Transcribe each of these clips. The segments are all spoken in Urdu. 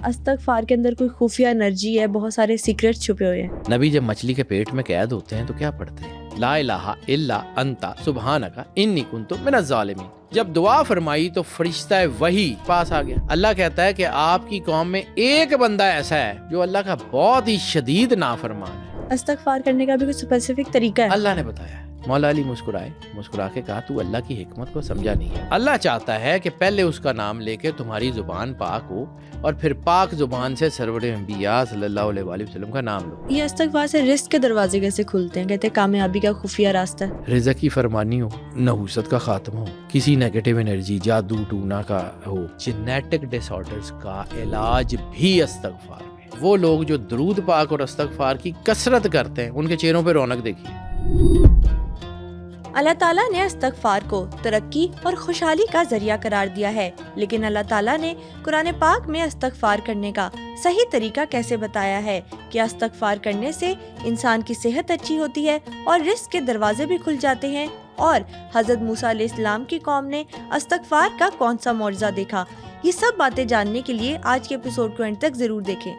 استغفار کے اندر کوئی خفیہ انرجی ہے، بہت سارے سیکرٹس چھپے ہوئے ہیں۔ نبی جب مچھلی کے پیٹ میں قید ہوتے ہیں تو کیا پڑھتے ہیں؟ لا الہ الا انت سبحانک انی کنت من الظالمین۔ جب دعا فرمائی تو فرشتہ وحی پاس آ گیا۔ اللہ کہتا ہے کہ آپ کی قوم میں ایک بندہ ایسا ہے جو اللہ کا بہت ہی شدید نافرمان ہے۔ استغفار کرنے کا بھی کوئی اسپیسیفک طریقہ ہے؟ اللہ نے بتایا ہے۔ مولا علی مسکرا کے کہا تو اللہ کی حکمت کو سمجھا نہیں ہے۔ اللہ چاہتا ہے کہ پہلے اس کا نام لے کے تمہاری زبان پاک ہو اور پھر پاک زبان سے سرور انبیاء صلی اللہ علیہ وآلہ وسلم کا نام لو۔ یہ استغفار سے رزق کے دروازے کیسے کھلتے ہیں؟ کہتے ہیں کامیابی کا خفیہ راستہ ہے۔ رزق کی فرمانی ہو، نحوست کا خاتمہ ہو، کسی نیگیٹو انرجی جادو ٹونا کا ہو، جینیٹک ڈس آرڈرز کا علاج بھی استغفار میں۔ وہ لوگ جو درود پاک اور استغفار کی کثرت کرتے ہیں ان کے چہروں پہ رونق دیکھیے۔ اللہ تعالیٰ نے استغفار کو ترقی اور خوشحالی کا ذریعہ قرار دیا ہے، لیکن اللہ تعالیٰ نے قرآن پاک میں استغفار کرنے کا صحیح طریقہ کیسے بتایا ہے کہ استغفار کرنے سے انسان کی صحت اچھی ہوتی ہے اور رزق کے دروازے بھی کھل جاتے ہیں، اور حضرت موسیٰ علیہ السلام کی قوم نے استغفار کا کون سا معجزہ دیکھا؟ یہ سب باتیں جاننے کے لیے آج کے ایپیسوڈ کو اینڈ تک ضرور دیکھیں۔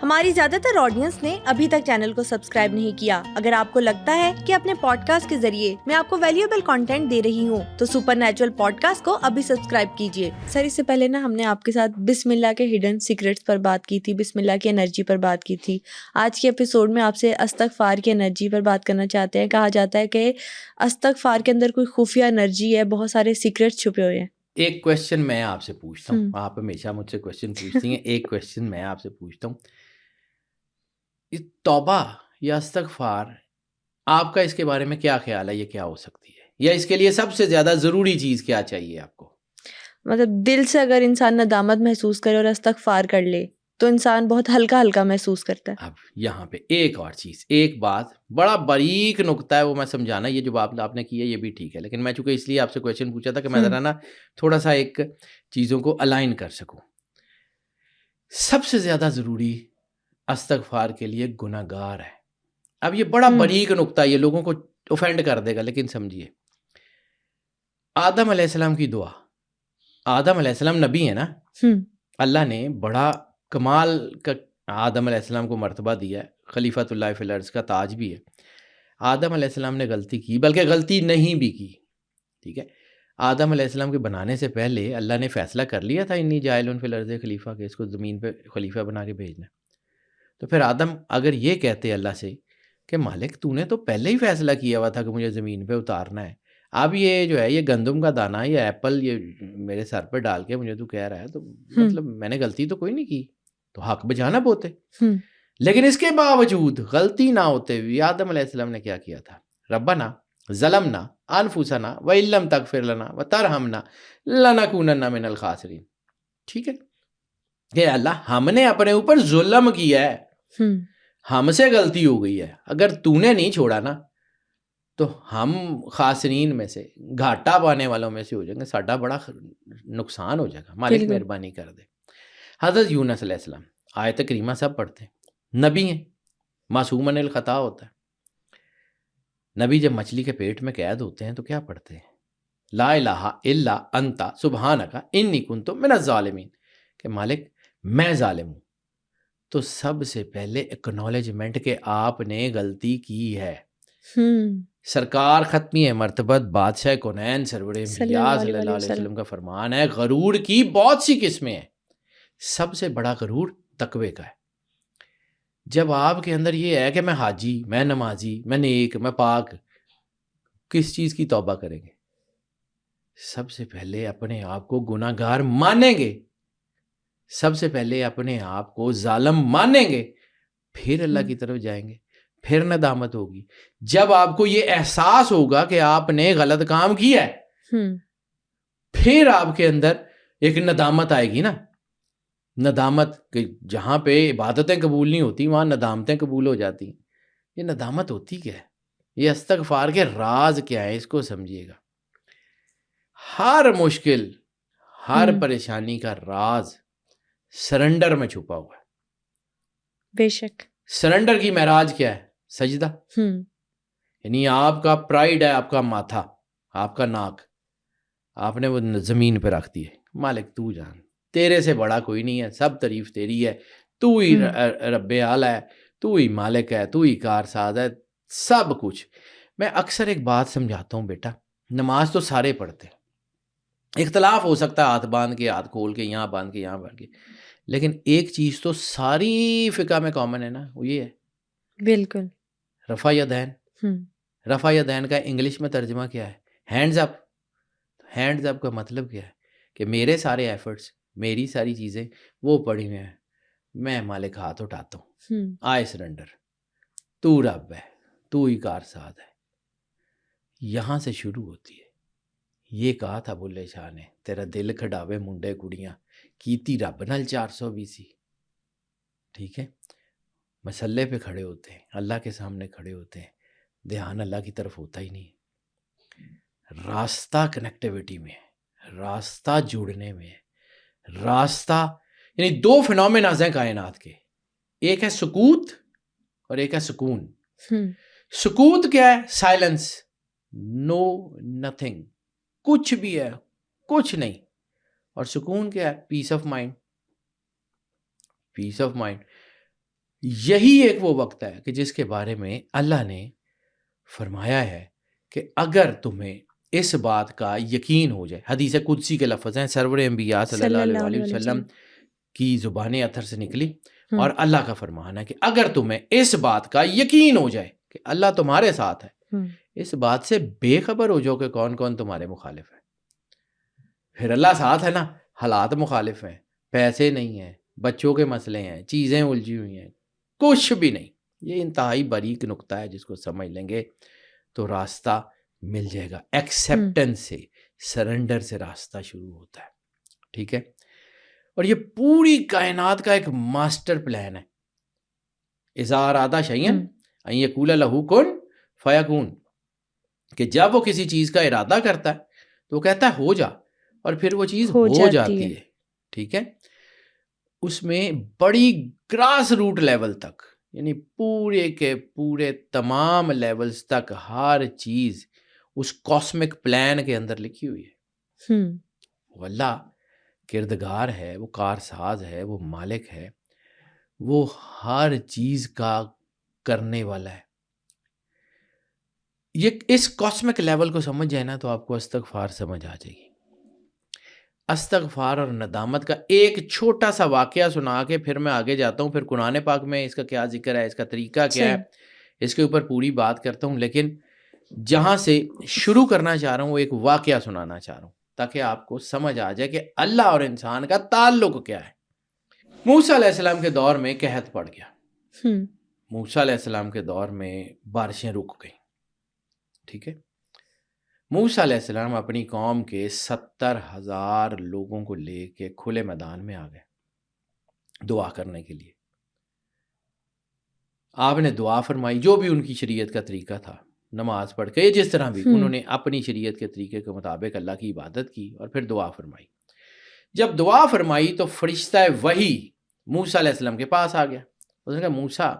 ہماری زیادہ تر آڈینس نے ابھی تک چینل کو سبسکرائب نہیں کیا۔ اگر آپ کو لگتا ہے کہ اپنے پوڈ کاسٹ کے ذریعے میں آپ کو ویلیوبل کنٹینٹ دے رہی ہوں تو سپر نیچرل پوڈ کاسٹ کو ابھی سبسکرائب کیجیے۔ سر، اس سے پہلے ہم نے آپ کے ساتھ بسم اللہ کے ہڈن سیکرٹس پر بات کی تھی، بسم اللہ کی انرجی پر بات کی تھی۔ آج کے ایپیسوڈ میں آپ سے استغفار کی انرجی پر بات کرنا چاہتے ہیں۔ کہا جاتا ہے کہ استغفار کے اندر کوئی خفیہ انرجی ہے، بہت سارے سیکرٹس چھپے ہوئے ہیں۔ ایک کویسچن میں آپ سے پوچھتا ہوں، آپ ہمیشہ مجھ سے کویسچن پوچھتی ہیں، ایک کویسچن میں آپ سے پوچھتا ہوں، توبہ یا استغفار، آپ کا اس کے بارے میں کیا خیال ہے؟ یہ کیا ہو سکتی ہے، یا اس کے لیے سب سے زیادہ ضروری چیز کیا چاہیے آپ کو؟ مطلب دل سے اگر انسان ندامت محسوس کرے اور استغفار کر لے تو انسان بہت ہلکا ہلکا محسوس کرتا ہے۔ اب یہاں پہ ایک اور چیز، ایک بات، بڑا باریک نقطہ ہے، وہ میں سمجھانا، یہ جو بات آپ نے کی ہے یہ بھی ٹھیک ہے، لیکن میں چونکہ اس لیے آپ سے کویسچن پوچھا تھا کہ میں ذرا تھوڑا سا ایک چیزوں کو الائن کر سکوں۔ سب سے زیادہ ضروری استغفار کے لیے گناہگار ہے۔ اب یہ بڑا باریک نقطہ، یہ لوگوں کو اوفینڈ کر دے گا، لیکن سمجھیے، آدم علیہ السلام کی دعا، آدم علیہ السلام نبی ہے نا، اللہ نے بڑا کمال کا آدم علیہ السلام کو مرتبہ دیا ہے، خلیفۃ اللہ فی الارض کا تاج بھی ہے۔ آدم علیہ السلام نے غلطی کی، بلکہ غلطی نہیں بھی کی، ٹھیک ہے۔ آدم علیہ السلام کے بنانے سے پہلے اللہ نے فیصلہ کر لیا تھا انی جاعل فی الارض خلیفہ، کہ اس کو زمین پہ خلیفہ بنا کے بھیجنا ہے۔ تو پھر آدم اگر یہ کہتے اللہ سے کہ مالک تو نے تو پہلے ہی فیصلہ کیا ہوا تھا کہ مجھے زمین پہ اتارنا ہے، اب یہ جو ہے یہ گندم کا دانہ یا ایپل یہ میرے سر پہ ڈال کے مجھے تو کہہ رہا ہے، تو مطلب میں نے غلطی تو کوئی نہیں کی، تو حق بجانا بوتے۔ لیکن اس کے باوجود غلطی نہ ہوتے ہوئے آدم علیہ السلام نے کیا کیا تھا؟ ربنا ظلمنا انفسنا وان لم تغفر لنا وترحمنا لنکونن من الخاسرین، ٹھیک ہے کہ اللہ ہم نے اپنے اوپر ظلم کیا ہے، ہم سے غلطی ہو گئی ہے، اگر تو نے نہیں چھوڑا نا تو ہم خاسرین میں سے، گھاٹا پانے والوں میں سے ہو جائیں گے، ساڈا بڑا نقصان ہو جائے گا، مالک مہربانی کر دے۔ حضرت یونس علیہ السلام، آیت کریمہ سب پڑھتے ہیں، نبی ہیں، معصوم عن الخطا ہوتا ہے۔ نبی جب مچھلی کے پیٹ میں قید ہوتے ہیں تو کیا پڑھتے ہیں؟ لا الہ الا انت سبحانک انی کنت من الظالمین، کہ مالک میں ظالم ہوں۔ تو سب سے پہلے اکنالجمنٹ کہ آپ نے غلطی کی ہے۔ سرکار ختمی مرتبت بادشاہ کونین سرور انبیاء صلی اللہ علیہ وسلم کا فرمان ہے، غرور کی بہت سی قسمیں ہیں، سب سے بڑا غرور تقوی کا ہے۔ جب آپ کے اندر یہ ہے کہ میں حاجی، میں نمازی، میں نیک، میں پاک، کس چیز کی توبہ کریں گے؟ سب سے پہلے اپنے آپ کو گناہ گار مانیں گے، سب سے پہلے اپنے آپ کو ظالم مانیں گے، پھر اللہ کی طرف جائیں گے، پھر ندامت ہوگی۔ جب آپ کو یہ احساس ہوگا کہ آپ نے غلط کام کیا ہے، پھر آپ کے اندر ایک ندامت آئے گی نا، ندامت کہ جہاں پہ عبادتیں قبول نہیں ہوتی وہاں ندامتیں قبول ہو جاتی ہیں۔ یہ ندامت ہوتی کیا ہے؟ یہ استغفار کے راز کیا ہے، اس کو سمجھیے گا۔ ہر مشکل، ہر پریشانی کا راز سرنڈر میں چھپا ہوا ہے۔ بے شک سرنڈر کی معراج کیا ہے؟ سجدہ۔ یعنی آپ کا پرائیڈ ہے، آپ کا ماتھا، آپ کا ناک، آپ نے وہ زمین پہ رکھ دی ہے، مالک تو جان، تیرے سے بڑا کوئی نہیں ہے, سب تعریف تیری ہے, تو ہی رب اعلیٰ ہے, تو ہی مالک ہے, تو ہی کارساز ہے, سب کچھ. میں اکثر ایک بات سمجھاتا ہوں, بیٹا نماز تو سارے پڑھتے ہیں, اختلاف ہو سکتا ہے ہاتھ باندھ کے, ہاتھ کھول کے, یہاں باندھ کے, یہاں باندھ کے, لیکن ایک چیز تو ساری فقہ میں کامن ہے نا, وہ یہ ہے بالکل رفع یدین. رفع یدین کا انگلش میں ترجمہ کیا ہے؟ ہینڈز اپ. ہینڈز اپ کا مطلب کیا ہے کہ میرے سارے ایفرٹس, میری ساری چیزیں وہ پڑی ہوئی ہیں, میں مالک ہاتھ اٹھاتا ہوں, آئے سرنڈر, تو رب ہے, تو ہی کارساز ہے. یہاں سے شروع ہوتی ہے. یہ کہا تھا بلے شاہ نے, تیرا دل کھڈاوے منڈے کڑیاں, کیتی رب نال 420. ٹھیک ہے, مسلے پہ کھڑے ہوتے ہیں, اللہ کے سامنے کھڑے ہوتے ہیں, دھیان اللہ کی طرف ہوتا ہی نہیں. راستہ کنیکٹیوٹی میں ہے, راستہ جڑنے میں ہے, راستہ یعنی دو فینومیناز ہیں کائنات کے, ایک ہے سکوت اور ایک ہے سکون. سکوت کیا ہے؟ سائلنس, نو نتھنگ, کچھ بھی ہے کچھ نہیں. اور سکون کیا ہے؟ Peace of mind. Peace of mind یہی ایک وہ وقت ہے کہ جس کے بارے میں اللہ نے فرمایا ہے کہ اگر تمہیں اس بات کا یقین ہو جائے, حدیث قدسی کے لفظ ہیں, سرور انبیاء صلی اللہ علیہ وسلم کی زبان اطہر سے نکلی, اور اللہ کا فرمان ہے کہ اگر تمہیں اس بات کا یقین ہو جائے کہ اللہ تمہارے ساتھ ہے, اس بات سے بے خبر ہو جاؤ کہ کون کون تمہارے مخالف ہے. پھر اللہ ساتھ ہے نا, حالات مخالف ہیں, پیسے نہیں ہیں, بچوں کے مسئلے ہیں, چیزیں الجھی ہوئی ہیں, کچھ بھی نہیں. یہ انتہائی باریک نقطہ ہے, جس کو سمجھ لیں گے تو راستہ مل جائے گا. ایکسیپٹنس سے, سرنڈر سے راستہ شروع ہوتا ہے. ٹھیک ہے, اور یہ پوری کائنات کا ایک ماسٹر پلان ہے. اذا اراد شیئا ان یقول لہ کن فیکون, کہ جب وہ کسی چیز کا ارادہ کرتا ہے تو وہ کہتا ہے ہو جا, اور پھر وہ چیز ہو جاتی ہے. ٹھیک ہے, اس میں بڑی گراس روٹ لیول تک, یعنی پورے کے پورے تمام لیولز تک ہر چیز اس کاسمک پلان کے اندر لکھی ہوئی ہے. وہ اللہ کردگار ہے, وہ کارساز ہے, وہ مالک ہے, وہ ہر چیز کا کرنے والا ہے. یہ اس کاسمک لیول کو سمجھ جائے نا تو آپ کو استغفار سمجھ آ جائے گی. استغفار اور ندامت کا ایک چھوٹا سا واقعہ سنا کے پھر میں آگے جاتا ہوں, پھر قرآن پاک میں اس کا کیا ذکر ہے, اس کا طریقہ کیا ہے, اس کے اوپر پوری بات کرتا ہوں. لیکن جہاں سے شروع کرنا چاہ رہا ہوں وہ ایک واقعہ سنانا چاہ رہا ہوں تاکہ آپ کو سمجھ آ جائے کہ اللہ اور انسان کا تعلق کیا ہے. موسیٰ علیہ السلام کے دور میں قحط پڑ گیا. موسیٰ علیہ السلام کے دور میں بارشیں رک گئیں. ٹھیک ہے, موسیٰ علیہ السلام اپنی قوم کے 70,000 لوگوں کو لے کے کھلے میدان میں آ گئے دعا کرنے کے لیے. آپ نے دعا فرمائی, جو بھی ان کی شریعت کا طریقہ تھا, نماز پڑھ کے جس طرح بھی انہوں نے اپنی شریعت کے طریقے کے مطابق اللہ کی عبادت کی, اور پھر دعا فرمائی. جب دعا فرمائی تو فرشتہ وحی موسیٰ علیہ السلام کے پاس آ گیا. اس نے کہا موسیٰ,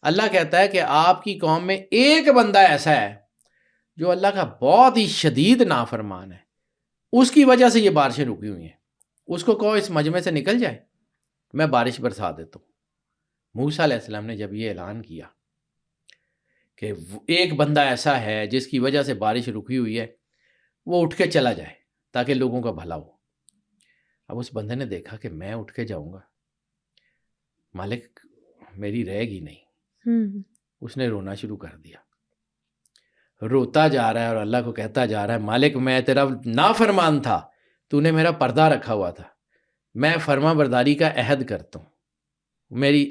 اللہ کہتا ہے کہ آپ کی قوم میں ایک بندہ ایسا ہے جو اللہ کا بہت ہی شدید نافرمان ہے, اس کی وجہ سے یہ بارشیں رکی ہوئی ہیں, اس کو کہو اس مجمع سے نکل جائے, میں بارش برسا دیتا ہوں. موسیٰ علیہ السلام نے جب یہ اعلان کیا کہ ایک بندہ ایسا ہے جس کی وجہ سے بارش رکی ہوئی ہے, وہ اٹھ کے چلا جائے تاکہ لوگوں کا بھلا ہو. اب اس بندے نے دیکھا کہ میں اٹھ کے جاؤں گا, مالک میری رہے گی نہیں. اس نے رونا شروع کر دیا, روتا جا رہا ہے اور اللہ کو کہتا جا رہا ہے مالک میں تیرا نافرمان تھا, تو نے میرا پردہ رکھا ہوا تھا, میں فرما برداری کا عہد کرتا ہوں, میری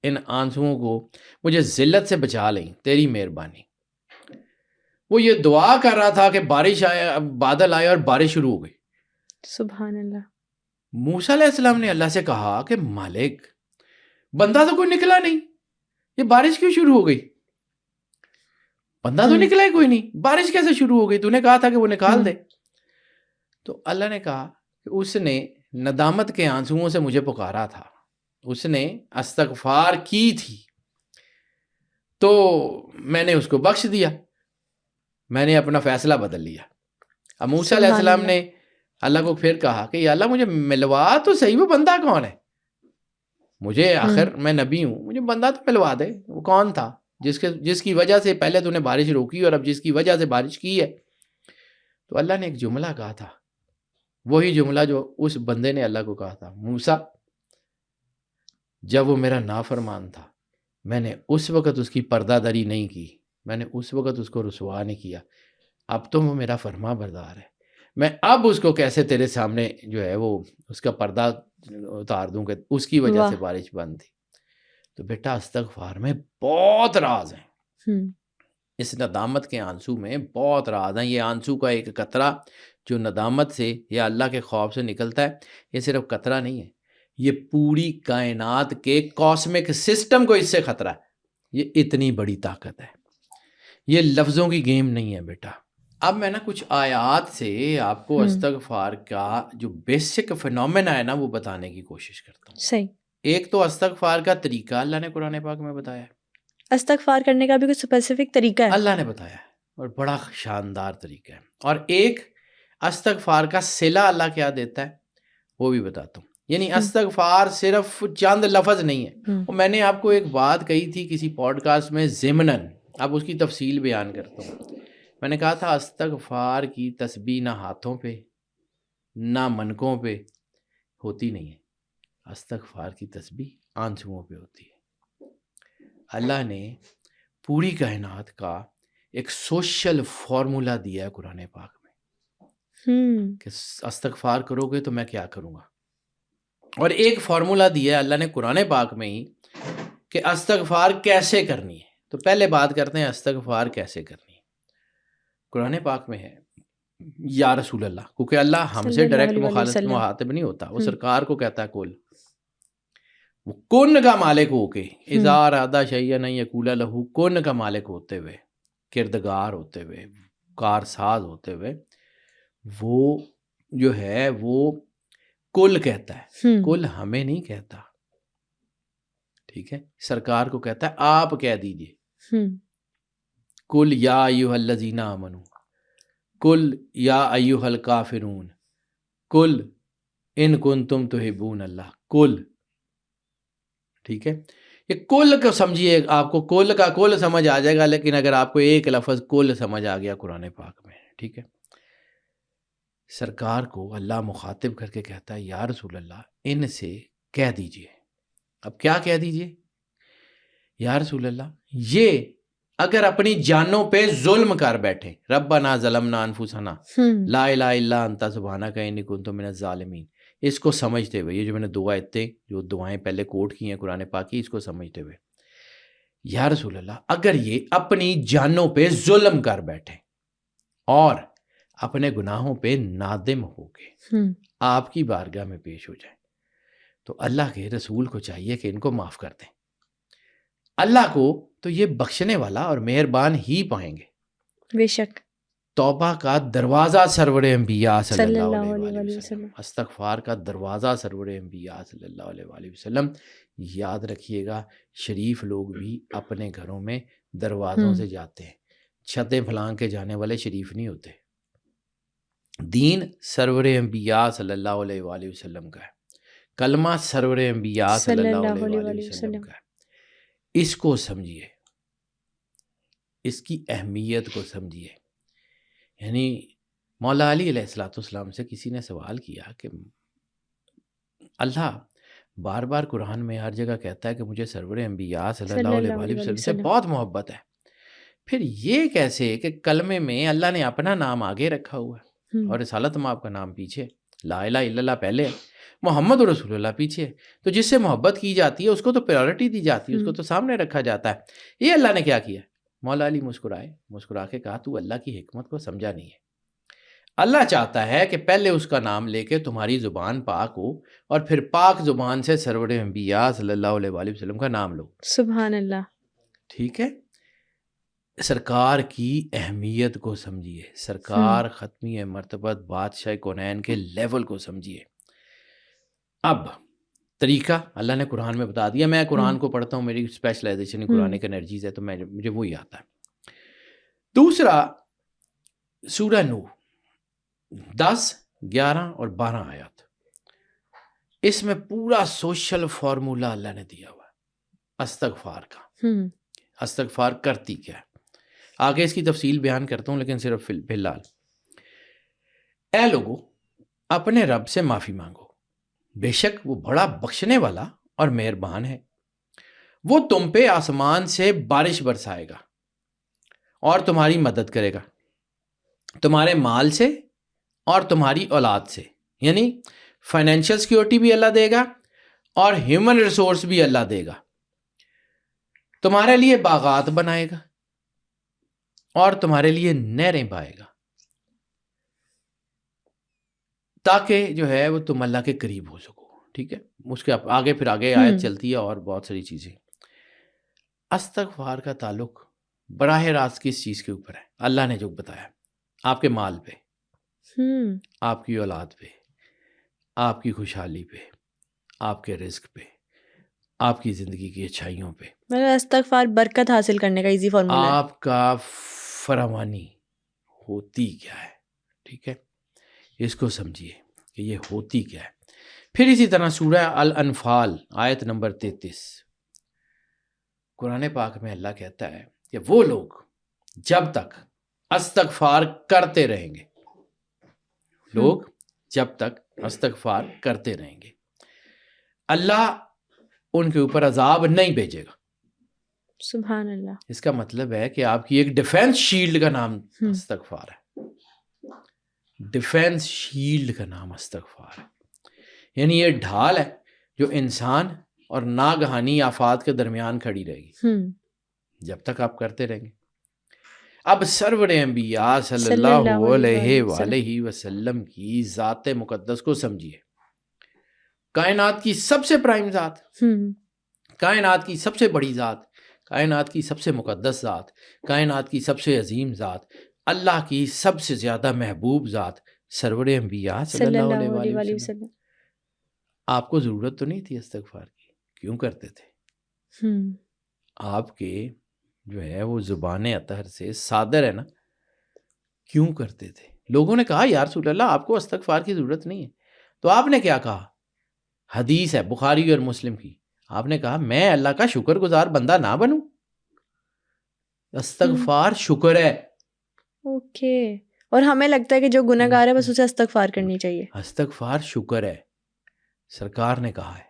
ان آنسوؤں کو مجھے ذلت سے بچا لیں, تیری مہربانی. وہ یہ دعا کر رہا تھا کہ بارش آئے, بادل آئے اور بارش شروع ہو گئی. سبحان اللہ. موسیٰ علیہ السلام نے اللہ سے کہا کہ مالک بندہ تو کوئی نکلا نہیں, یہ بارش کیوں شروع ہو گئی؟ بندہ تو نکلا ہی کوئی نہیں, بارش کیسے شروع ہو گئی؟ تو نے کہا تھا کہ وہ نکال دے. تو اللہ نے کہا کہ اس نے ندامت کے آنسوؤں سے مجھے پکارا تھا, اس نے استغفار کی تھی, تو میں نے اس کو بخش دیا, میں نے اپنا فیصلہ بدل لیا. اب موسیٰ علیہ السلام نے اللہ کو پھر کہا کہ یا اللہ مجھے ملوا تو صحیح وہ بندہ کون ہے، مجھے آخر میں نبی ہوں، مجھے بندہ تو ملوا دے، وہ کون تھا جس کی وجہ سے پہلے تو نے بارش روکی اور اب جس کی وجہ سے بارش کی ہے. تو اللہ نے ایک جملہ کہا تھا، وہی جملہ جو اس بندے نے اللہ کو کہا تھا، موسیٰ جب وہ میرا نافرمان تھا میں نے اس وقت اس کی پردہ داری نہیں کی، میں نے اس وقت اس کو رسوا نہیں کیا، اب تو وہ میرا فرما بردار ہے، میں اب اس کو کیسے تیرے سامنے جو ہے وہ اس کا پردہ اتار دوں کہ اس کی وجہ سے بارش بند تھی. تو بیٹا استغفار میں بہت راز ہیں، اس ندامت کے آنسو میں بہت راز ہیں. یہ آنسو کا ایک قطرہ جو ندامت سے یا اللہ کے خوف سے نکلتا ہے، یہ صرف قطرہ نہیں ہے، یہ پوری کائنات کے کاسمک سسٹم کو اس سے خطرہ ہے. یہ اتنی بڑی طاقت ہے، یہ لفظوں کی گیم نہیں ہے بیٹا. اب میں نا کچھ آیات سے آپ کو استغفار کا جو بیسک فینومینا ہے نا وہ بتانے کی کوشش کرتا ہوں. صحیح. ایک تو استغفار کا طریقہ اللہ نے قرآن پاک میں بتایا ہے، استغفار کرنے کا بھی کوئی اسپیسیفک طریقہ ہے اللہ نے بتایا ہے اور بڑا شاندار طریقہ ہے. اور ایک استغفار کا صلہ اللہ کیا دیتا ہے وہ بھی بتاتا ہوں. یعنی استغفار صرف چند لفظ نہیں ہے. اور میں نے آپ کو ایک بات کہی تھی کسی پوڈ کاسٹ میں ضمناً، اب اس کی تفصیل بیان کرتا ہوں. میں نے کہا تھا استغفار کی تسبیح نہ ہاتھوں پہ نہ منکوں پہ ہوتی نہیں ہے، استغفار کی تسبیح آنسوؤں پہ ہوتی ہے. اللہ نے پوری کائنات کا ایک سوشل فارمولا دیا ہے قرآن پاک میں کہ استغفار کرو گے تو میں کیا کروں گا، اور ایک فارمولا دیا ہے اللہ نے قرآن پاک میں ہی کہ استغفار کیسے کرنی ہے. تو پہلے بات کرتے ہیں استغفار کیسے کرنی ہے. قرآن پاک میں ہے یا رسول اللہ، کیونکہ اللہ ہم سے ڈائریکٹ مخاطب نہیں ہوتا، وہ سرکار کو کہتا ہے کل، وہ کن کا مالک ہو کے اذا ارادہ شیئا ان یقول لہ کن کا مالک ہوتے ہوئے، کردگار ہوتے ہوئے، کارساز ہوتے ہوئے، وہ جو ہے وہ کل کہتا ہے. کل ہمیں نہیں کہتا، ٹھیک ہے، سرکار کو کہتا ہے آپ کہہ دیجئے کل یا ایھا الذین آمنوا، کل یا ایھا الکافرون، کل ان کنتم تحبون اللہ، کل. ٹھیک ہے، یہ کل کو سمجھیے، آپ کو کل کا کل سمجھ آ جائے گا، لیکن اگر آپ کو ایک لفظ کل سمجھ آ گیا قرآن پاک میں، ٹھیک ہے، سرکار کو اللہ مخاطب کر کے کہتا ہے یا رسول اللہ ان سے کہہ دیجئے. اب کیا کہہ دیجئے یا رسول اللہ؟ یہ اگر اپنی جانوں پہ ظلم کر بیٹھے، ربنا ظلمنا انفسنا لا الہ الا انت سبحانک انی کنت من الظالمین، اس کو سمجھتے ہوئے، یہ جو میں نے دو آیتیں جو دعائیں پہلے کوٹ کی ہیں قرآن پاک کی، اس کو سمجھتے ہوئے یا رسول اللہ اگر یہ اپنی جانوں پہ ظلم کر بیٹھے اور اپنے گناہوں پہ نادم ہو کے آپ کی بارگاہ میں پیش ہو جائیں تو اللہ کے رسول کو چاہیے کہ ان کو معاف کر دیں. اللہ کو تو یہ بخشنے والا اور مہربان ہی پائیں گے. بے شک. توبہ کا دروازہ سرور انبیاء صلی اللہ علیہ وسلم، استغفار کا دروازہ سرور انبیاء صلی اللہ علیہ وآلہ وسلم. یاد رکھیے گا شریف لوگ بھی اپنے گھروں میں دروازوں سے جاتے ہیں، چھتیں پھلانگ کے جانے والے شریف نہیں ہوتے. دین سرور انبیاء صلی اللہ علیہ وآلہ وسلم کا ہے، کلمہ سرور انبیاء صلی اللہ علیہ وآلہ وسلم کا ہے. اس کو سمجھیے، اس کی اہمیت کو سمجھیے. یعنی مولا علی علیہ السلام سے کسی نے سوال کیا کہ اللہ بار بار قرآن میں ہر جگہ کہتا ہے کہ مجھے سرور انبیاء صلی اللہ علیہ وآلہ وسلم سے بہت محبت ہے، پھر یہ کیسے کہ کلمے میں اللہ نے اپنا نام آگے رکھا ہوا ہے اور رسالت آپ کا نام پیچھے، لا الہ الا اللہ پہلے، محمد رسول اللہ پیچھے. تو جس سے محبت کی جاتی ہے اس کو تو پریورٹی دی جاتی ہے، اس کو تو سامنے رکھا جاتا ہے. یہ اللہ نے کیا کیا؟ مولا علی مسکرا کے کہا تو اللہ کی حکمت کو سمجھا نہیں ہے. اللہ چاہتا ہے کہ پہلے اس کا نام لے کے تمہاری زبان پاک ہو اور پھر پاک زبان سے سرور انبیاء صلی اللہ علیہ وآلہ وسلم کا نام لو. سبحان اللہ. ٹھیک ہے، سرکار کی اہمیت کو سمجھیے، سرکار ختمی مرتبت بادشاہ کونین کے لیول کو سمجھیے. اب طریقہ اللہ نے قرآن میں بتا دیا. میں قرآن کو پڑھتا ہوں، میری اسپیشلائزیشن قرآنک انرجیز ہے تو مجھے وہی آتا ہے. دوسرا سورہ نوح 10 11 اور 12 آیات، اس میں پورا سوشل فارمولا اللہ نے دیا ہوا ہے استغفار کا۔ استغفار کرتی کیا ہے، آگے اس کی تفصیل بیان کرتا ہوں، لیکن صرف فی الحال اے لوگو اپنے رب سے معافی مانگو، بے شک وہ بڑا بخشنے والا اور مہربان ہے۔ وہ تم پہ آسمان سے بارش برسائے گا اور تمہاری مدد کرے گا، تمہارے مال سے اور تمہاری اولاد سے، یعنی فائنینشیل سیکیورٹی بھی اللہ دے گا اور ہیومن ریسورس بھی اللہ دے گا۔ تمہارے لیے باغات بنائے گا اور تمہارے لیے نہریں بہائے گا، تاکہ جو ہے وہ تم اللہ کے قریب ہو سکو۔ ٹھیک ہے، اس کے آگے پھر آگے آیت چلتی ہے اور بہت ساری چیزیں۔ استغفار کا تعلق براہ راست کس چیز کے اوپر ہے؟ اللہ نے جو بتایا، آپ کے مال پہ، آپ کی اولاد پہ، آپ کی خوشحالی پہ، آپ کے رزق پہ، آپ کی زندگی کی اچھائیوں پہ۔ مطلب استغفار برکت حاصل کرنے کا ایزی فارمولا ہے۔ آپ کا فراوانی ہوتی کیا ہے؟ ٹھیک ہے، اس کو سمجھیے کہ یہ ہوتی کیا ہے۔ پھر اسی طرح سورہ الانفال آیت نمبر 33 قرآن پاک میں اللہ کہتا ہے کہ وہ لوگ جب تک استغفار کرتے رہیں گے، لوگ جب تک استغفار کرتے رہیں گے، اللہ ان کے اوپر عذاب نہیں بھیجے گا۔ سبحان اللہ۔ اس کا مطلب ہے کہ آپ کی ایک ڈیفینس شیلڈ کا نام استغفار ہے، ڈیفینس شیلڈ کا نام استغفار ہے، یعنی یہ ڈھال ہے جو انسان اور ناگہانی آفات کے درمیان کھڑی رہے گی جب تک آپ کرتے رہیں گے۔ اب سرور انبیاء صلی اللہ علیہ وآلہ وسلم کی ذات مقدس کو سمجھیے، کائنات کی سب سے پرائم ذات، کائنات کی سب سے بڑی ذات، کائنات کی سب سے مقدس ذات، کائنات کی سب سے عظیم ذات، اللہ کی سب سے زیادہ محبوب ذات سرور انبیاء صلی اللہ علیہ وآلہ وسلم۔ آپ کو ضرورت تو نہیں تھی استغفار کی، کیوں کرتے تھے؟ آپ کے جو ہے وہ زبان اطہر سے صادر ہے نا، کیوں کرتے تھے؟ لوگوں نے کہا یا رسول اللہ آپ کو استغفار کی ضرورت نہیں ہے، تو آپ نے کیا کہا؟ حدیث ہے بخاری اور مسلم کی، آپ نے کہا میں اللہ کا شکر گزار بندہ نہ بنوں؟ استغفار شکر ہے۔ اوکے، اور ہمیں لگتا ہے کہ جو گناہ گار ہے بس اسے استغفار کرنی چاہیے۔ استغفار شکر ہے، سرکار نے کہا ہے،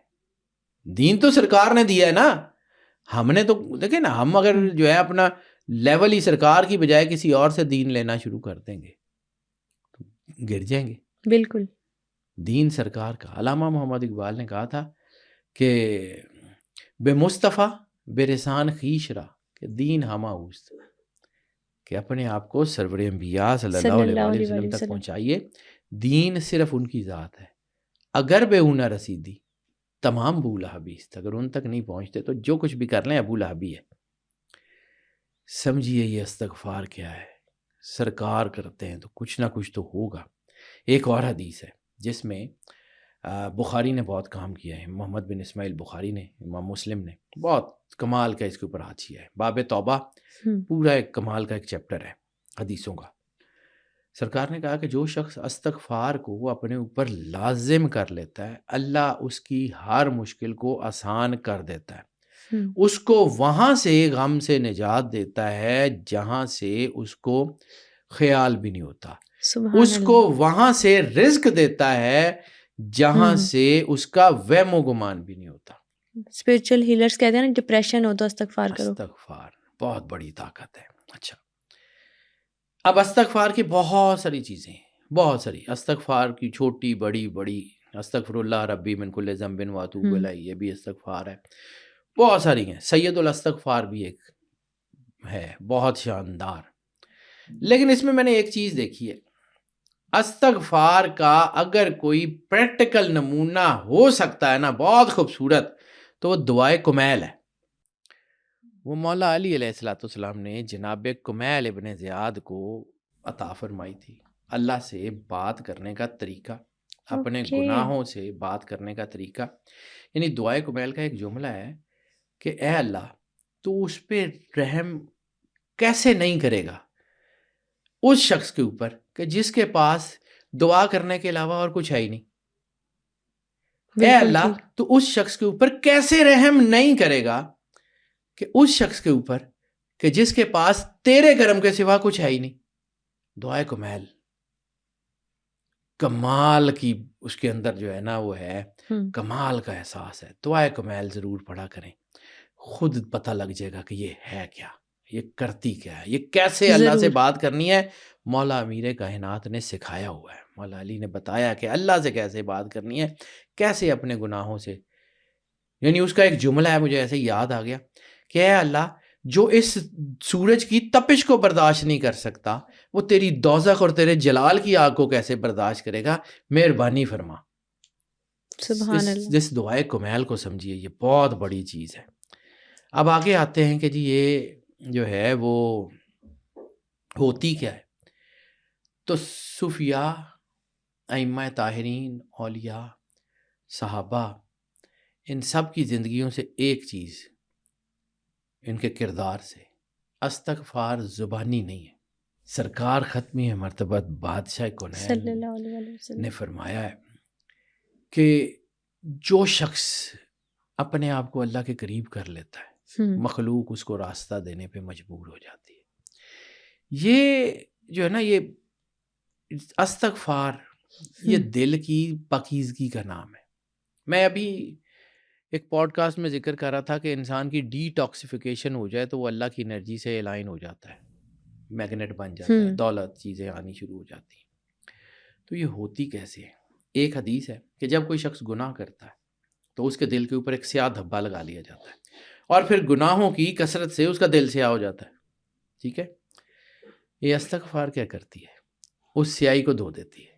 دین تو سرکار نے دیا ہے نا، ہم نے تو دیکھیں نا، ہم اگر جو ہے اپنا لیول ہی سرکار کی بجائے کسی اور سے دین لینا شروع کر دیں گے تو گر جائیں گے۔ بالکل، دین سرکار کا۔ علامہ محمد اقبال نے کہا تھا کہ بے مصطفیٰ بے رسان خویش را کہ دین ہما اوست، کہ اپنے آپ کو سرور انبیاء صلی اللہ علیہ وسلم تک پہنچائیے، دین صرف ان کی ذات ہے، اگر بے نہ رسیدی تمام ابو لہبیست، اگر ان تک نہیں پہنچتے تو جو کچھ بھی کر لیں ابو لہبی ہے۔ سمجھیے یہ استغفار کیا ہے، سرکار کرتے ہیں تو کچھ نہ کچھ تو ہوگا۔ ایک اور حدیث ہے جس میں بخاری نے بہت کام کیا ہے، محمد بن اسماعیل بخاری نے، امام مسلم نے بہت کمال کا اس کے اوپر ہاتھ کیا ہے، باب توبہ پورا ایک کمال کا ایک چیپٹر ہے حدیثوں کا۔ سرکار نے کہا کہ جو شخص استغفار کو اپنے اوپر لازم کر لیتا ہے، اللہ اس کی ہر مشکل کو آسان کر دیتا ہے، اس کو وہاں سے غم سے نجات دیتا ہے جہاں سے اس کو خیال بھی نہیں ہوتا، اس کو وہاں سے رزق دیتا ہے جہاں سے اس کا وہم و گمان بھی نہیں ہوتا۔ اسپرچل ہیلرز کہتے ہیں نا ڈپریشن ہو تو استغفار کرو۔ استغفار بہت بڑی طاقت ہے۔ اچھا، اب استغفار کی بہت ساری چیزیں ہیں، بہت ساری، استغفار کی چھوٹی بڑی بڑی، استغفر اللہ ربی من کل ذنب واتوب الیہ، یہ بھی استغفار ہے، بہت ساری ہیں۔ سید الاستغفار بھی ایک ہے بہت شاندار، لیکن اس میں نے ایک چیز دیکھی ہے، استغفار کا اگر کوئی پریکٹیکل نمونہ ہو سکتا ہے نا بہت خوبصورت، تو وہ دعائے کمیل ہے۔ وہ مولا علی علیہ السلام نے جناب کمیل ابن زیاد کو عطا فرمائی تھی، اللہ سے بات کرنے کا طریقہ، اپنے گناہوں سے بات کرنے کا طریقہ۔ یعنی دعائے کمیل کا ایک جملہ ہے کہ اے اللہ تو اس پہ رحم کیسے نہیں کرے گا اس شخص کے اوپر کہ جس کے پاس دعا کرنے کے علاوہ اور کچھ ہے ہی نہیں. اے بالکل اللہ ٹھیک. تو اس شخص کے اوپر کیسے رحم نہیں کرے گا کہ اس شخص کے اوپر کہ جس کے پاس تیرے کرم کے سوا کچھ ہے ہی نہیں. دعائے کمیل کمال کی اس کے اندر جو ہے نا وہ ہے کمال کا احساس ہے. دعائے کمیل ضرور پڑھا کریں, خود پتہ لگ جائے گا کہ یہ ہے کیا, یہ کرتی کیا ہے, یہ کیسے اللہ سے ضرور. بات کرنی ہے. مولا امیر کائنات نے سکھایا ہوا ہے, مولا علی نے بتایا کہ اللہ سے کیسے بات کرنی ہے, کیسے اپنے گناہوں سے. یعنی اس کا ایک جملہ ہے مجھے ایسے یاد آ گیا کہ اے اللہ جو اس سورج کی تپش کو برداشت نہیں کر سکتا وہ تیری دوزخ اور تیرے جلال کی آگ کو کیسے برداشت کرے گا, مہربانی فرما. سبحان اللہ. جس دعائے کمیل کو سمجھیے, یہ بہت بڑی چیز ہے. اب آگے آتے ہیں کہ جی یہ جو ہے وہ ہوتی کیا ہے. تو صوفیاء, ائمہ طاہرین, اولیاء, صحابہ, ان سب کی زندگیوں سے ایک چیز, ان کے کردار سے, استغفار زبانی نہیں ہے. سرکار ختمی مرتبت بادشاہ صلی کونین اللہ علیہ وسلم نے فرمایا ہے کہ جو شخص اپنے آپ کو اللہ کے قریب کر لیتا ہے, مخلوق اس کو راستہ دینے پہ مجبور ہو جاتی ہے. یہ جو ہے نا یہ استغفار, یہ دل کی پاکیزگی کا نام ہے. میں ابھی ایک پوڈ کاسٹ میں ذکر کر رہا تھا کہ انسان کی ڈی ٹاکسیفیکیشن ہو جائے تو وہ اللہ کی انرجی سے الائن ہو جاتا ہے, میگنیٹ بن جاتا ہے, دولت چیزیں آنی شروع ہو جاتی ہیں. تو یہ ہوتی کیسے ہے؟ ایک حدیث ہے کہ جب کوئی شخص گناہ کرتا ہے تو اس کے دل کے اوپر ایک سیاہ دھبا لگا لیا جاتا ہے, اور پھر گناہوں کی کثرت سے اس کا دل سیاہ ہو جاتا ہے. ٹھیک ہے, یہ استغفار کیا کرتی ہے, اس سیاہی کو دھو دیتی ہے,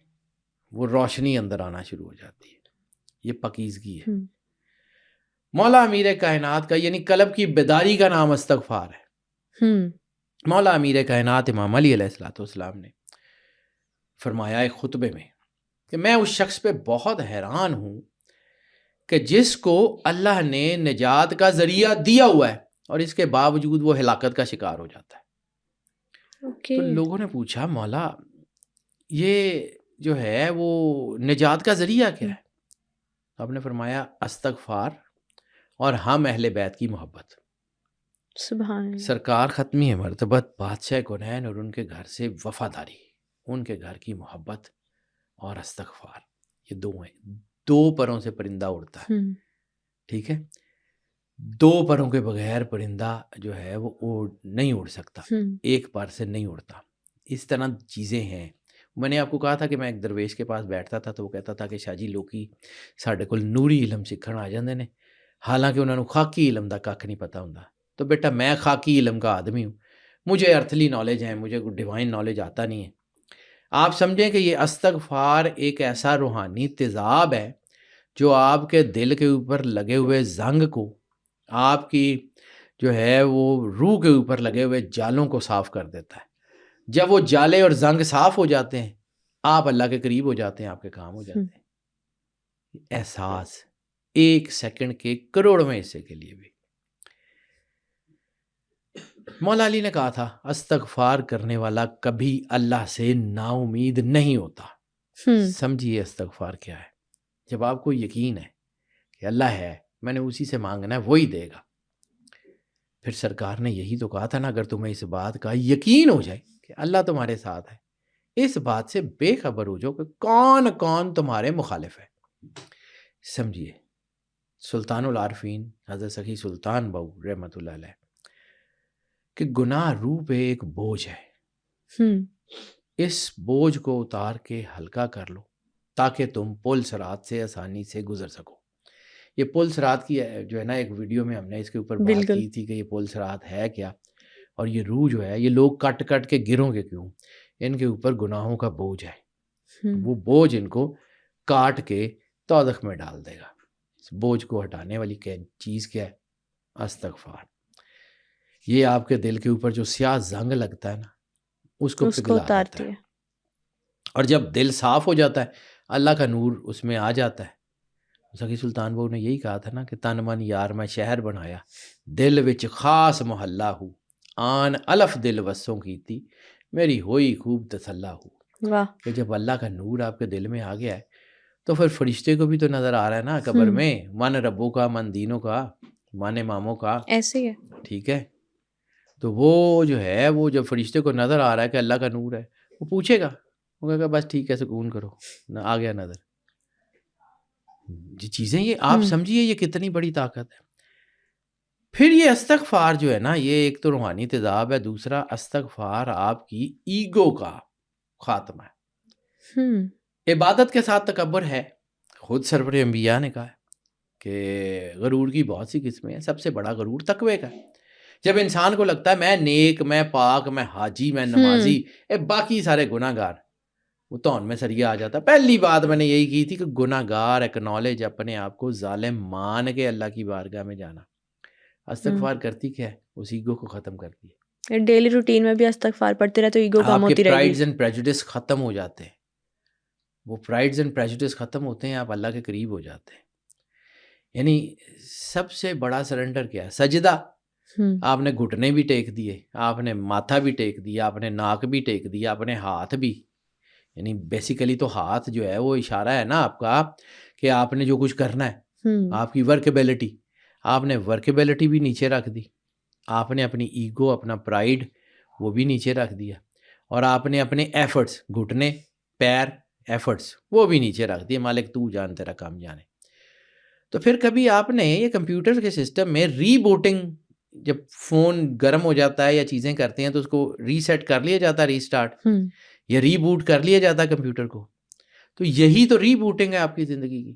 وہ روشنی اندر آنا شروع ہو جاتی ہے. یہ پاکیزگی ہے. مولا امیر کائنات کا یعنی قلب کی بیداری کا نام استغفار ہے. مولا امیر کائنات امام علی علیہ الصلوۃ والسلام نے فرمایا ایک خطبے میں کہ میں اس شخص پہ بہت حیران ہوں کہ جس کو اللہ نے نجات کا ذریعہ دیا ہوا ہے اور اس کے باوجود وہ ہلاکت کا شکار ہو جاتا ہے. تو لوگوں نے پوچھا مولا یہ جو ہے وہ نجات کا ذریعہ کیا ہے؟ آپ نے فرمایا استغفار اور ہم اہل بیت کی محبت. سبحان اللہ. سرکار ختمی مرتبت بادشاہ کونین اور ان کے گھر سے وفاداری, ان کے گھر کی محبت اور استغفار, یہ دو ہیں. دو پروں سے پرندہ اڑتا ہے. ٹھیک ہے, دو پروں کے بغیر پرندہ جو ہے وہ نہیں اڑ سکتا, ایک پر سے نہیں اڑتا. اس طرح چیزیں ہیں. میں نے آپ کو کہا تھا کہ میں ایک درویش کے پاس بیٹھتا تھا تو وہ کہتا تھا کہ شاہ جی لوکی ساڈے کول نوری علم سیکھਣ آ جاندے نے, حالانکہ انہوں نے خاکی علم دا کھ نہیں پتا ہوندا. تو بیٹا میں خاکی علم کا آدمی ہوں, مجھے ارتھلی نالج ہے, مجھے ڈیوائن نالج آتا نہیں ہے. آپ سمجھیں کہ یہ استغفار ایک ایسا روحانی تیزاب ہے جو آپ کے دل کے اوپر لگے ہوئے زنگ کو, آپ کی جو ہے وہ روح کے اوپر لگے ہوئے جالوں کو صاف کر دیتا ہے. جب وہ جالے اور زنگ صاف ہو جاتے ہیں آپ اللہ کے قریب ہو جاتے ہیں, آپ کے کام ہو جاتے ہیں. احساس ایک سیکنڈ کے کروڑویں حصے کے لیے بھی. مولا علی نے کہا تھا استغفار کرنے والا کبھی اللہ سے نا امید نہیں ہوتا. سمجھیے استغفار کیا ہے. جب آپ کو یقین ہے کہ اللہ ہے, میں نے اسی سے مانگنا ہے, وہی دے گا. پھر سرکار نے یہی تو کہا تھا نا, اگر تمہیں اس بات کا یقین ہو جائے کہ اللہ تمہارے ساتھ ہے, اس بات سے بے خبر ہو جاؤ کہ کون کون تمہارے مخالف ہے. سمجھیے سلطان العارفین حضرت سخی سلطان بہو رحمۃ اللہ علیہ کہ گناہ روح پہ ایک بوجھ ہے, اس بوجھ کو اتار کے ہلکا کر لو تاکہ تم پل صراط سے آسانی سے گزر سکو. یہ پل صراط کی جو ہے نا ایک ویڈیو میں ہم نے اس کے اوپر بات کی تھی کہ یہ پل صراط ہے کیا, اور یہ روح جو ہے یہ لوگ کٹ کٹ کے گروں گے کیوں, ان کے اوپر گناہوں کا بوجھ ہے. وہ بوجھ ان کو کاٹ کے دوزخ میں ڈال دے گا. اس بوجھ کو ہٹانے والی چیز کیا ہے؟ استغفار. یہ آپ کے دل کے اوپر جو سیاہ زنگ لگتا ہے نا اس کو پگھلا دیتا ہے, اور جب دل صاف ہو جاتا ہے اللہ کا نور اس میں آ جاتا ہے. سخی سلطان بہو نے یہی کہا تھا نا کہ تن من یار میں شہر بنایا, دل وچ خاص محلہ ہو, آن الف دل وسوں کیتی میری ہوئی خوب تسلا ہو. واہ. کہ جب اللہ کا نور آپ کے دل میں آ گیا ہے تو پھر فرشتے کو بھی تو نظر آ رہا ہے نا قبر میں، من ربوں کا، من دینوں کا، من اماموں کا. ایسے ہی ہے. ٹھیک ہے، تو وہ جو ہے وہ جب فرشتے کو نظر آ رہا ہے کہ اللہ کا نور ہے، وہ پوچھے گا، وہ کہے گا بس ٹھیک ہے سکون کرو، آ گیا نظر. یہ چیزیں یہ آپ سمجھیے یہ کتنی بڑی طاقت ہے. پھر یہ استغفار جو ہے نا، یہ ایک تو روحانی تیزاب ہے، دوسرا استغفار آپ کی ایگو کا خاتمہ ہے. عبادت کے ساتھ تکبر ہے. خود سرور انبیاء نے کہا ہے کہ غرور کی بہت سی قسمیں ہیں، سب سے بڑا غرور تقوی کا ہے. جب انسان کو لگتا ہے میں نیک، میں پاک، میں حاجی، میں نمازی، باقی سارے گناہ گار، وہ تون میں سریا آ جاتا ہے. پہلی بات میں نے یہی کی تھی کہ گناہ گار ایکنالج، اپنے آپ کو ظالم مان کے اللہ کی بارگاہ میں جانا. استغفار کرتی کیا ہے؟ اس ایگو کو ختم کرتی ہے. ڈیلی روٹین میں بھی استغفار پڑھتے رہے تو ایگو کم ہوتی رہے گی. آپ کے پرائڈز اینڈ پریجوڈس ختم ہو جاتے ہیں. وہ پرائڈز اینڈ پریجوڈس ختم ہوتے ہیں، آپ اللہ کے قریب ہو جاتے ہیں. یعنی سب سے بڑا سرنڈر کیا ہے؟ سجدہ. آپ نے گھٹنے بھی ٹیک دیے، آپ نے ماتھا بھی ٹیک دیا، آپ نے ناک بھی ٹیک دیا، اپنے ہاتھ بھی. یعنی بیسیکلی تو ہاتھ جو ہے وہ اشارہ ہے نا آپ کا کہ آپ نے جو کچھ کرنا ہے، آپ کی ورکیبلٹی. آپ نے ورکیبلٹی بھی نیچے رکھ دی، آپ نے اپنی ایگو، اپنا پرائڈ وہ بھی نیچے رکھ دیا، اور آپ نے اپنے ایفرٹس، گھٹنے، پیر، ایفرٹس وہ بھی نیچے رکھ دیے. مالک تو جان، تیرا کام جانے. تو پھر کبھی آپ نے یہ کمپیوٹر کے سسٹم میں ری بوٹنگ، جب فون گرم ہو جاتا ہے یا چیزیں کرتے ہیں تو اس کو ری سیٹ کر لیا جاتا ہے، ری اسٹارٹ یا ری بوٹ کر لیا جاتا ہے کمپیوٹر کو. تو یہی تو ری بوٹنگ ہے آپ کی زندگی کی،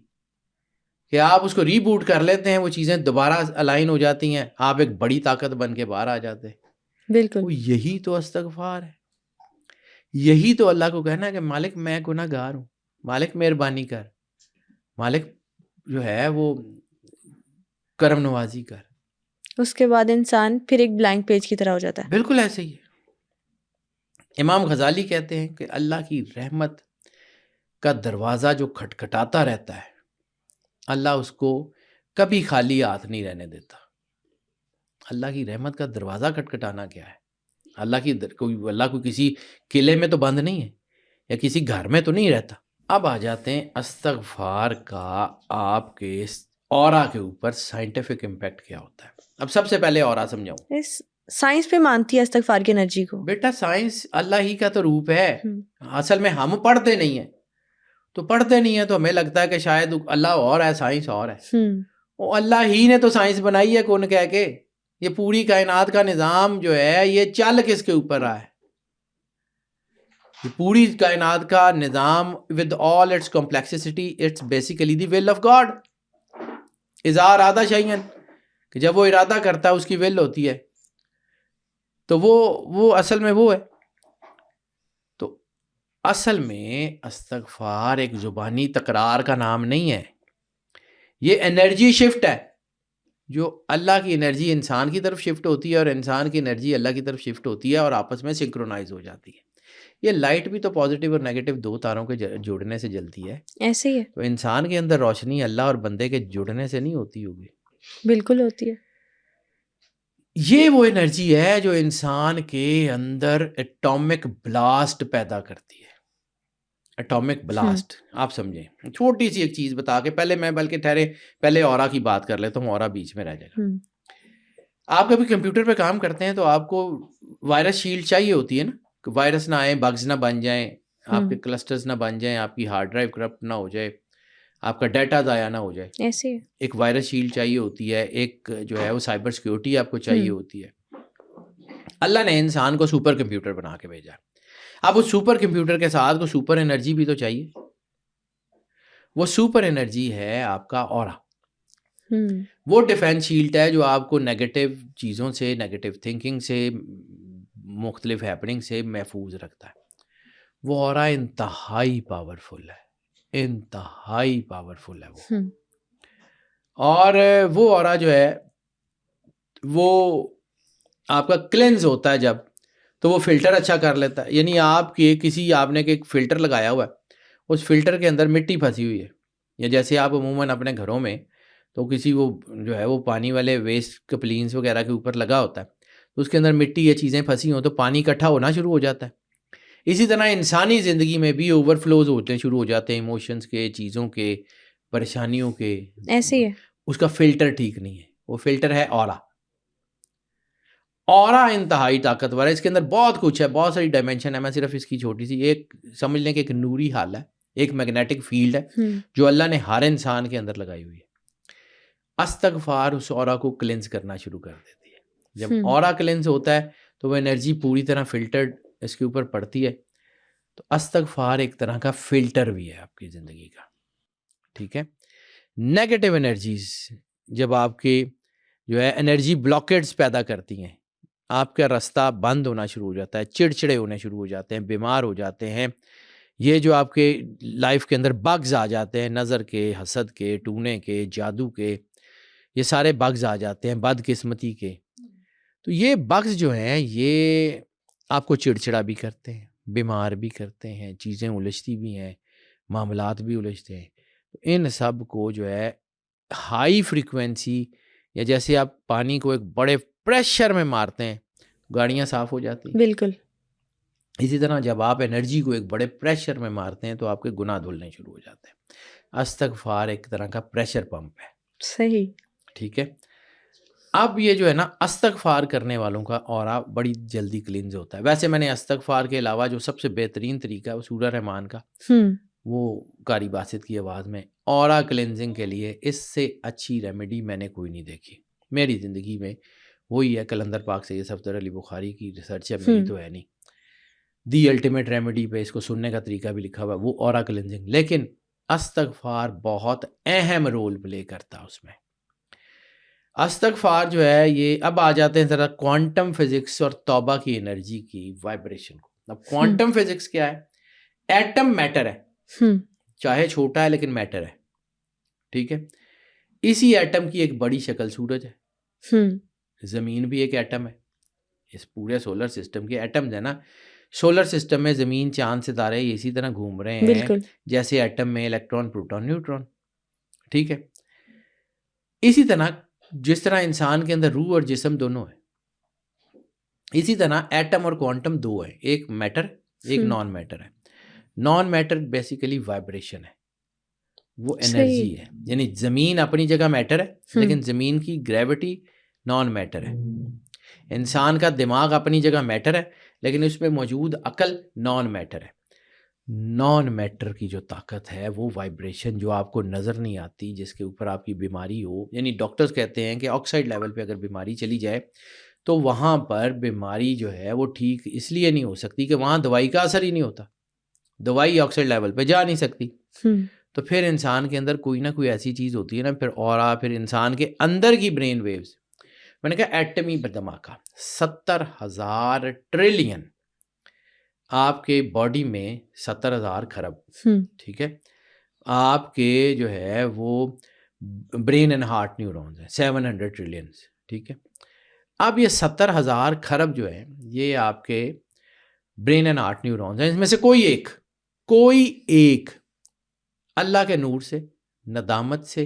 کہ آپ اس کو ری بوٹ کر لیتے ہیں، وہ چیزیں دوبارہ الائن ہو جاتی ہیں، آپ ایک بڑی طاقت بن کے باہر آ جاتے ہیں. بالکل. وہ یہی تو استغفار ہے. یہی تو اللہ کو کہنا ہے کہ مالک میں گناہ گار ہوں، مالک مہربانی کر، مالک جو ہے وہ کرم نوازی کر. اس کے بعد انسان پھر ایک بلینک پیج کی طرح ہو جاتا ہے. بالکل ایسے ہی ہے. امام غزالی کہتے ہیں کہ اللہ کی رحمت کا دروازہ جو کھٹکھٹاتا رہتا ہے، اللہ اس کو کبھی خالی ہاتھ نہیں رہنے دیتا. اللہ کی رحمت کا دروازہ کھٹکھٹانا کیا ہے؟ اللہ کو کسی قلعے میں تو بند نہیں ہے، یا کسی گھر میں تو نہیں رہتا. اب آ جاتے ہیں استغفار کا آپ کے اورا کے اوپر سائنٹیفک امپیکٹ کیا ہوتا ہے. اب سب سے پہلے اورا سمجھاؤں. سائنس پہ مانتی ہے استغفار کی انرجی کو. بیٹا سائنس اللہ ہی کا تو روپ ہے. اصل میں ہم پڑھتے نہیں ہیں، تو پڑھتے نہیں ہیں تو ہمیں لگتا ہے کہ شاید اللہ اور ہے، سائنس اور ہے. وہ اللہ ہی نے تو سائنس بنائی ہے کون کہہ کے. یہ پوری کائنات کا نظام جو ہے یہ چل کس کے اوپر رہا ہے؟ یہ پوری کائنات کا نظام with all its complexity, it's basically the will of God. اذا اراد شیئا، کہ جب وہ ارادہ کرتا ہے اس کی will ہوتی ہے، تو وہ اصل میں وہ ہے. تو اصل میں استغفار ایک زبانی تکرار کا نام نہیں ہے، یہ انرجی شفٹ ہے. جو اللہ کی انرجی انسان کی طرف شفٹ ہوتی ہے اور انسان کی انرجی اللہ کی طرف شفٹ ہوتی ہے اور آپس میں سنکرونائز ہو جاتی ہے. یہ لائٹ بھی تو پازیٹیو اور نیگیٹو دو تاروں کے جڑنے سے جلتی ہے. ایسے ہی ہے. تو انسان کے اندر روشنی اللہ اور بندے کے جڑنے سے نہیں ہوتی ہوگی؟ بالکل ہوتی ہے. یہ وہ انرجی ہے جو انسان کے اندر ایٹامک بلاسٹ پیدا کرتی ہے. ایٹامک بلاسٹ آپ سمجھیں. چھوٹی سی ایک چیز بتا کے پہلے اورا کی بات کر لیتا ہوں، اورا بیچ میں رہ جائے گا. آپ کبھی کمپیوٹر پہ کام کرتے ہیں تو آپ کو وائرس شیلڈ چاہیے ہوتی ہے نا، کہ وائرس نہ آئے، بگز نہ بن جائیں، آپ کے کلسٹرز نہ بن جائیں، آپ کی ہارڈ ڈرائیو کرپٹ نہ ہو جائے، آپ کا ڈیٹا ضائع نہ ہو جائے. ایسے ایک وائرس شیلڈ چاہیے ہوتی ہے، ایک جو ہے وہ سائبر سیکیورٹی آپ کو چاہیے ہوتی ہے. اللہ نے انسان کو سپر کمپیوٹر بنا کے بھیجا. اب اس سپر کمپیوٹر کے ساتھ کو سپر انرجی بھی تو چاہیے. وہ سپر انرجی ہے آپ کا اورا. وہ ڈیفینس شیلڈ ہے جو آپ کو نیگیٹو چیزوں سے، نیگیٹو تھنکنگ سے، مختلف ہیپننگ سے محفوظ رکھتا ہے. وہ اورا انتہائی پاورفل ہے، انتہائی پاورفل ہے وہ. اور وہ اورا جو ہے وہ آپ کا کلینز ہوتا ہے جب، تو وہ فلٹر اچھا کر لیتا ہے. یعنی آپ نے ایک فلٹر لگایا ہوا ہے، اس فلٹر کے اندر مٹی پھنسی ہوئی ہے، یا جیسے آپ عموماً اپنے گھروں میں تو کسی وہ جو ہے وہ پانی والے ویسٹ کپلینس وغیرہ کے اوپر لگا ہوتا ہے، تو اس کے اندر مٹی یا چیزیں پھنسی ہوں تو پانی اکٹھا ہونا شروع ہو جاتا ہے. اسی طرح انسانی زندگی میں بھی اوور فلوز ہوتے شروع ہو جاتے ہیں ایموشنز کے, چیزوں کے, پریشانیوں کے. ایسے ہی ہے. اس کا فلٹر ٹھیک نہیں ہے. وہ فلٹر ہے اورا. اورا انتہائی طاقتور ہے. اس کے اندر بہت کچھ ہے, بہت ساری ڈائمینشن ہے. میں صرف اس کی چھوٹی سی ایک سمجھ لیں کہ ایک نوری حال ہے, ایک میگنیٹک فیلڈ ہے جو اللہ نے ہر انسان کے اندر لگائی ہوئی ہے. استغفار اس اورا کو کلینز کرنا شروع کر دیتی ہے. جب اورا کلینز ہوتا ہے تو وہ انرجی پوری طرح فلٹرڈ اس کے اوپر پڑتی ہے. تو استغفار ایک طرح کا فلٹر بھی ہے آپ کی زندگی کا. ٹھیک ہے. نیگیٹو انرجیز جب آپ کے جو ہے انرجی بلاکیٹس پیدا کرتی ہیں, آپ کا راستہ بند ہونا شروع ہو جاتا ہے, چڑچڑے ہونے شروع ہو جاتے ہیں, بیمار ہو جاتے ہیں. یہ جو آپ کے لائف کے اندر بگز آ جاتے ہیں, نظر کے, حسد کے, ٹونے کے, جادو کے, یہ سارے بگز آ جاتے ہیں, بدقسمتی کے. تو یہ بگز جو ہیں یہ آپ کو چڑچڑا بھی کرتے ہیں, بیمار بھی کرتے ہیں, چیزیں الجھتی بھی ہیں, معاملات بھی الجھتے ہیں. تو ان سب کو جو ہے ہائی فریکوینسی, یا جیسے آپ پانی کو ایک بڑے پریشر میں مارتے ہیں گاڑیاں صاف ہو جاتی ہیں. بالکل. اسی طرح جب آپ انرجی کو ایک بڑے پریشر میں مارتے ہیں تو آپ کے گناہ دھلنے شروع ہو جاتے ہیں. استغفار ایک طرح کا پریشر پمپ ہے. صحیح. ٹھیک ہے. اب یہ جو ہے نا استغفار کرنے والوں کا اورا بڑی جلدی کلینز ہوتا ہے. ویسے میں نے استغفار کے علاوہ جو سب سے بہترین طریقہ ہے وہ سورہ رحمان کا, وہ قاری باسط کی آواز میں اورا کلینزنگ کے لیے اس سے اچھی ریمیڈی میں نے کوئی نہیں دیکھی میری زندگی میں. وہی ہے کلندر پاک سید صفدر علی بخاری کی ریسرچ ہے, میری تو ہے نہیں. دی الٹیمیٹ ریمیڈی پہ اس کو سننے کا طریقہ بھی لکھا ہوا ہے, وہ اورا کلینزنگ. لیکن استغفار بہت اہم رول پلے کرتا ہے اس میں. استغفار جو ہے یہ اب آ جاتے ہیں ذرا کوانٹم فزکس اور توبہ کی انرجی کی وائبریشن کو. اب کوانٹم فزکس کیا ہے؟ ایٹم میٹر ہے, چاہے چھوٹا ہے لیکن میٹر ہے. ٹھیک ہے. اسی ایٹم کی ایک بڑی شکل سورج ہے, زمین بھی ایک ایٹم ہے. اس پورے سولر سسٹم کے ایٹمز ہیں نا, سولر سسٹم میں زمین, چاند, ستارے اسی طرح گھوم رہے ہیں جیسے ایٹم میں الیکٹران, پروٹون, نیوٹران. ٹھیک ہے. اسی طرح جس طرح انسان کے اندر روح اور جسم دونوں ہیں, اسی طرح ایٹم اور کوانٹم دو ہیں, ایک میٹر, ایک نان میٹر ہے. نان میٹر بیسیکلی وائبریشن ہے, وہ انرجی ہے. یعنی زمین اپنی جگہ میٹر ہے لیکن زمین کی گریوٹی نان میٹر ہے. انسان کا دماغ اپنی جگہ میٹر ہے لیکن اس میں موجود عقل نان میٹر ہے. نان میٹر کی جو طاقت ہے وہ وائبریشن جو آپ کو نظر نہیں آتی, جس کے اوپر آپ کی بیماری ہو. یعنی ڈاکٹرز کہتے ہیں کہ آکسائڈ لیول پہ اگر بیماری چلی جائے تو وہاں پر بیماری جو ہے وہ ٹھیک اس لیے نہیں ہو سکتی کہ وہاں دوائی کا اثر ہی نہیں ہوتا, دوائی آکسائڈ لیول پہ جا نہیں سکتی. تو پھر انسان کے اندر کوئی نہ کوئی ایسی چیز ہوتی ہے نا, پھر اورا, پھر انسان کے اندر کی برین ویوز. میں نے کہا ایٹمی دھماکہ 70,000 ٹریلین آپ کے باڈی میں 70,000 کھرب. ٹھیک ہے. آپ کے جو ہے وہ برین اینڈ ہارٹ نیورونز ہیں 700 ٹریلینز. ٹھیک ہے. اب یہ 70,000 کھرب جو ہے یہ آپ کے برین اینڈ ہارٹ نیورونز ہیں. اس میں سے کوئی ایک اللہ کے نور سے, ندامت سے,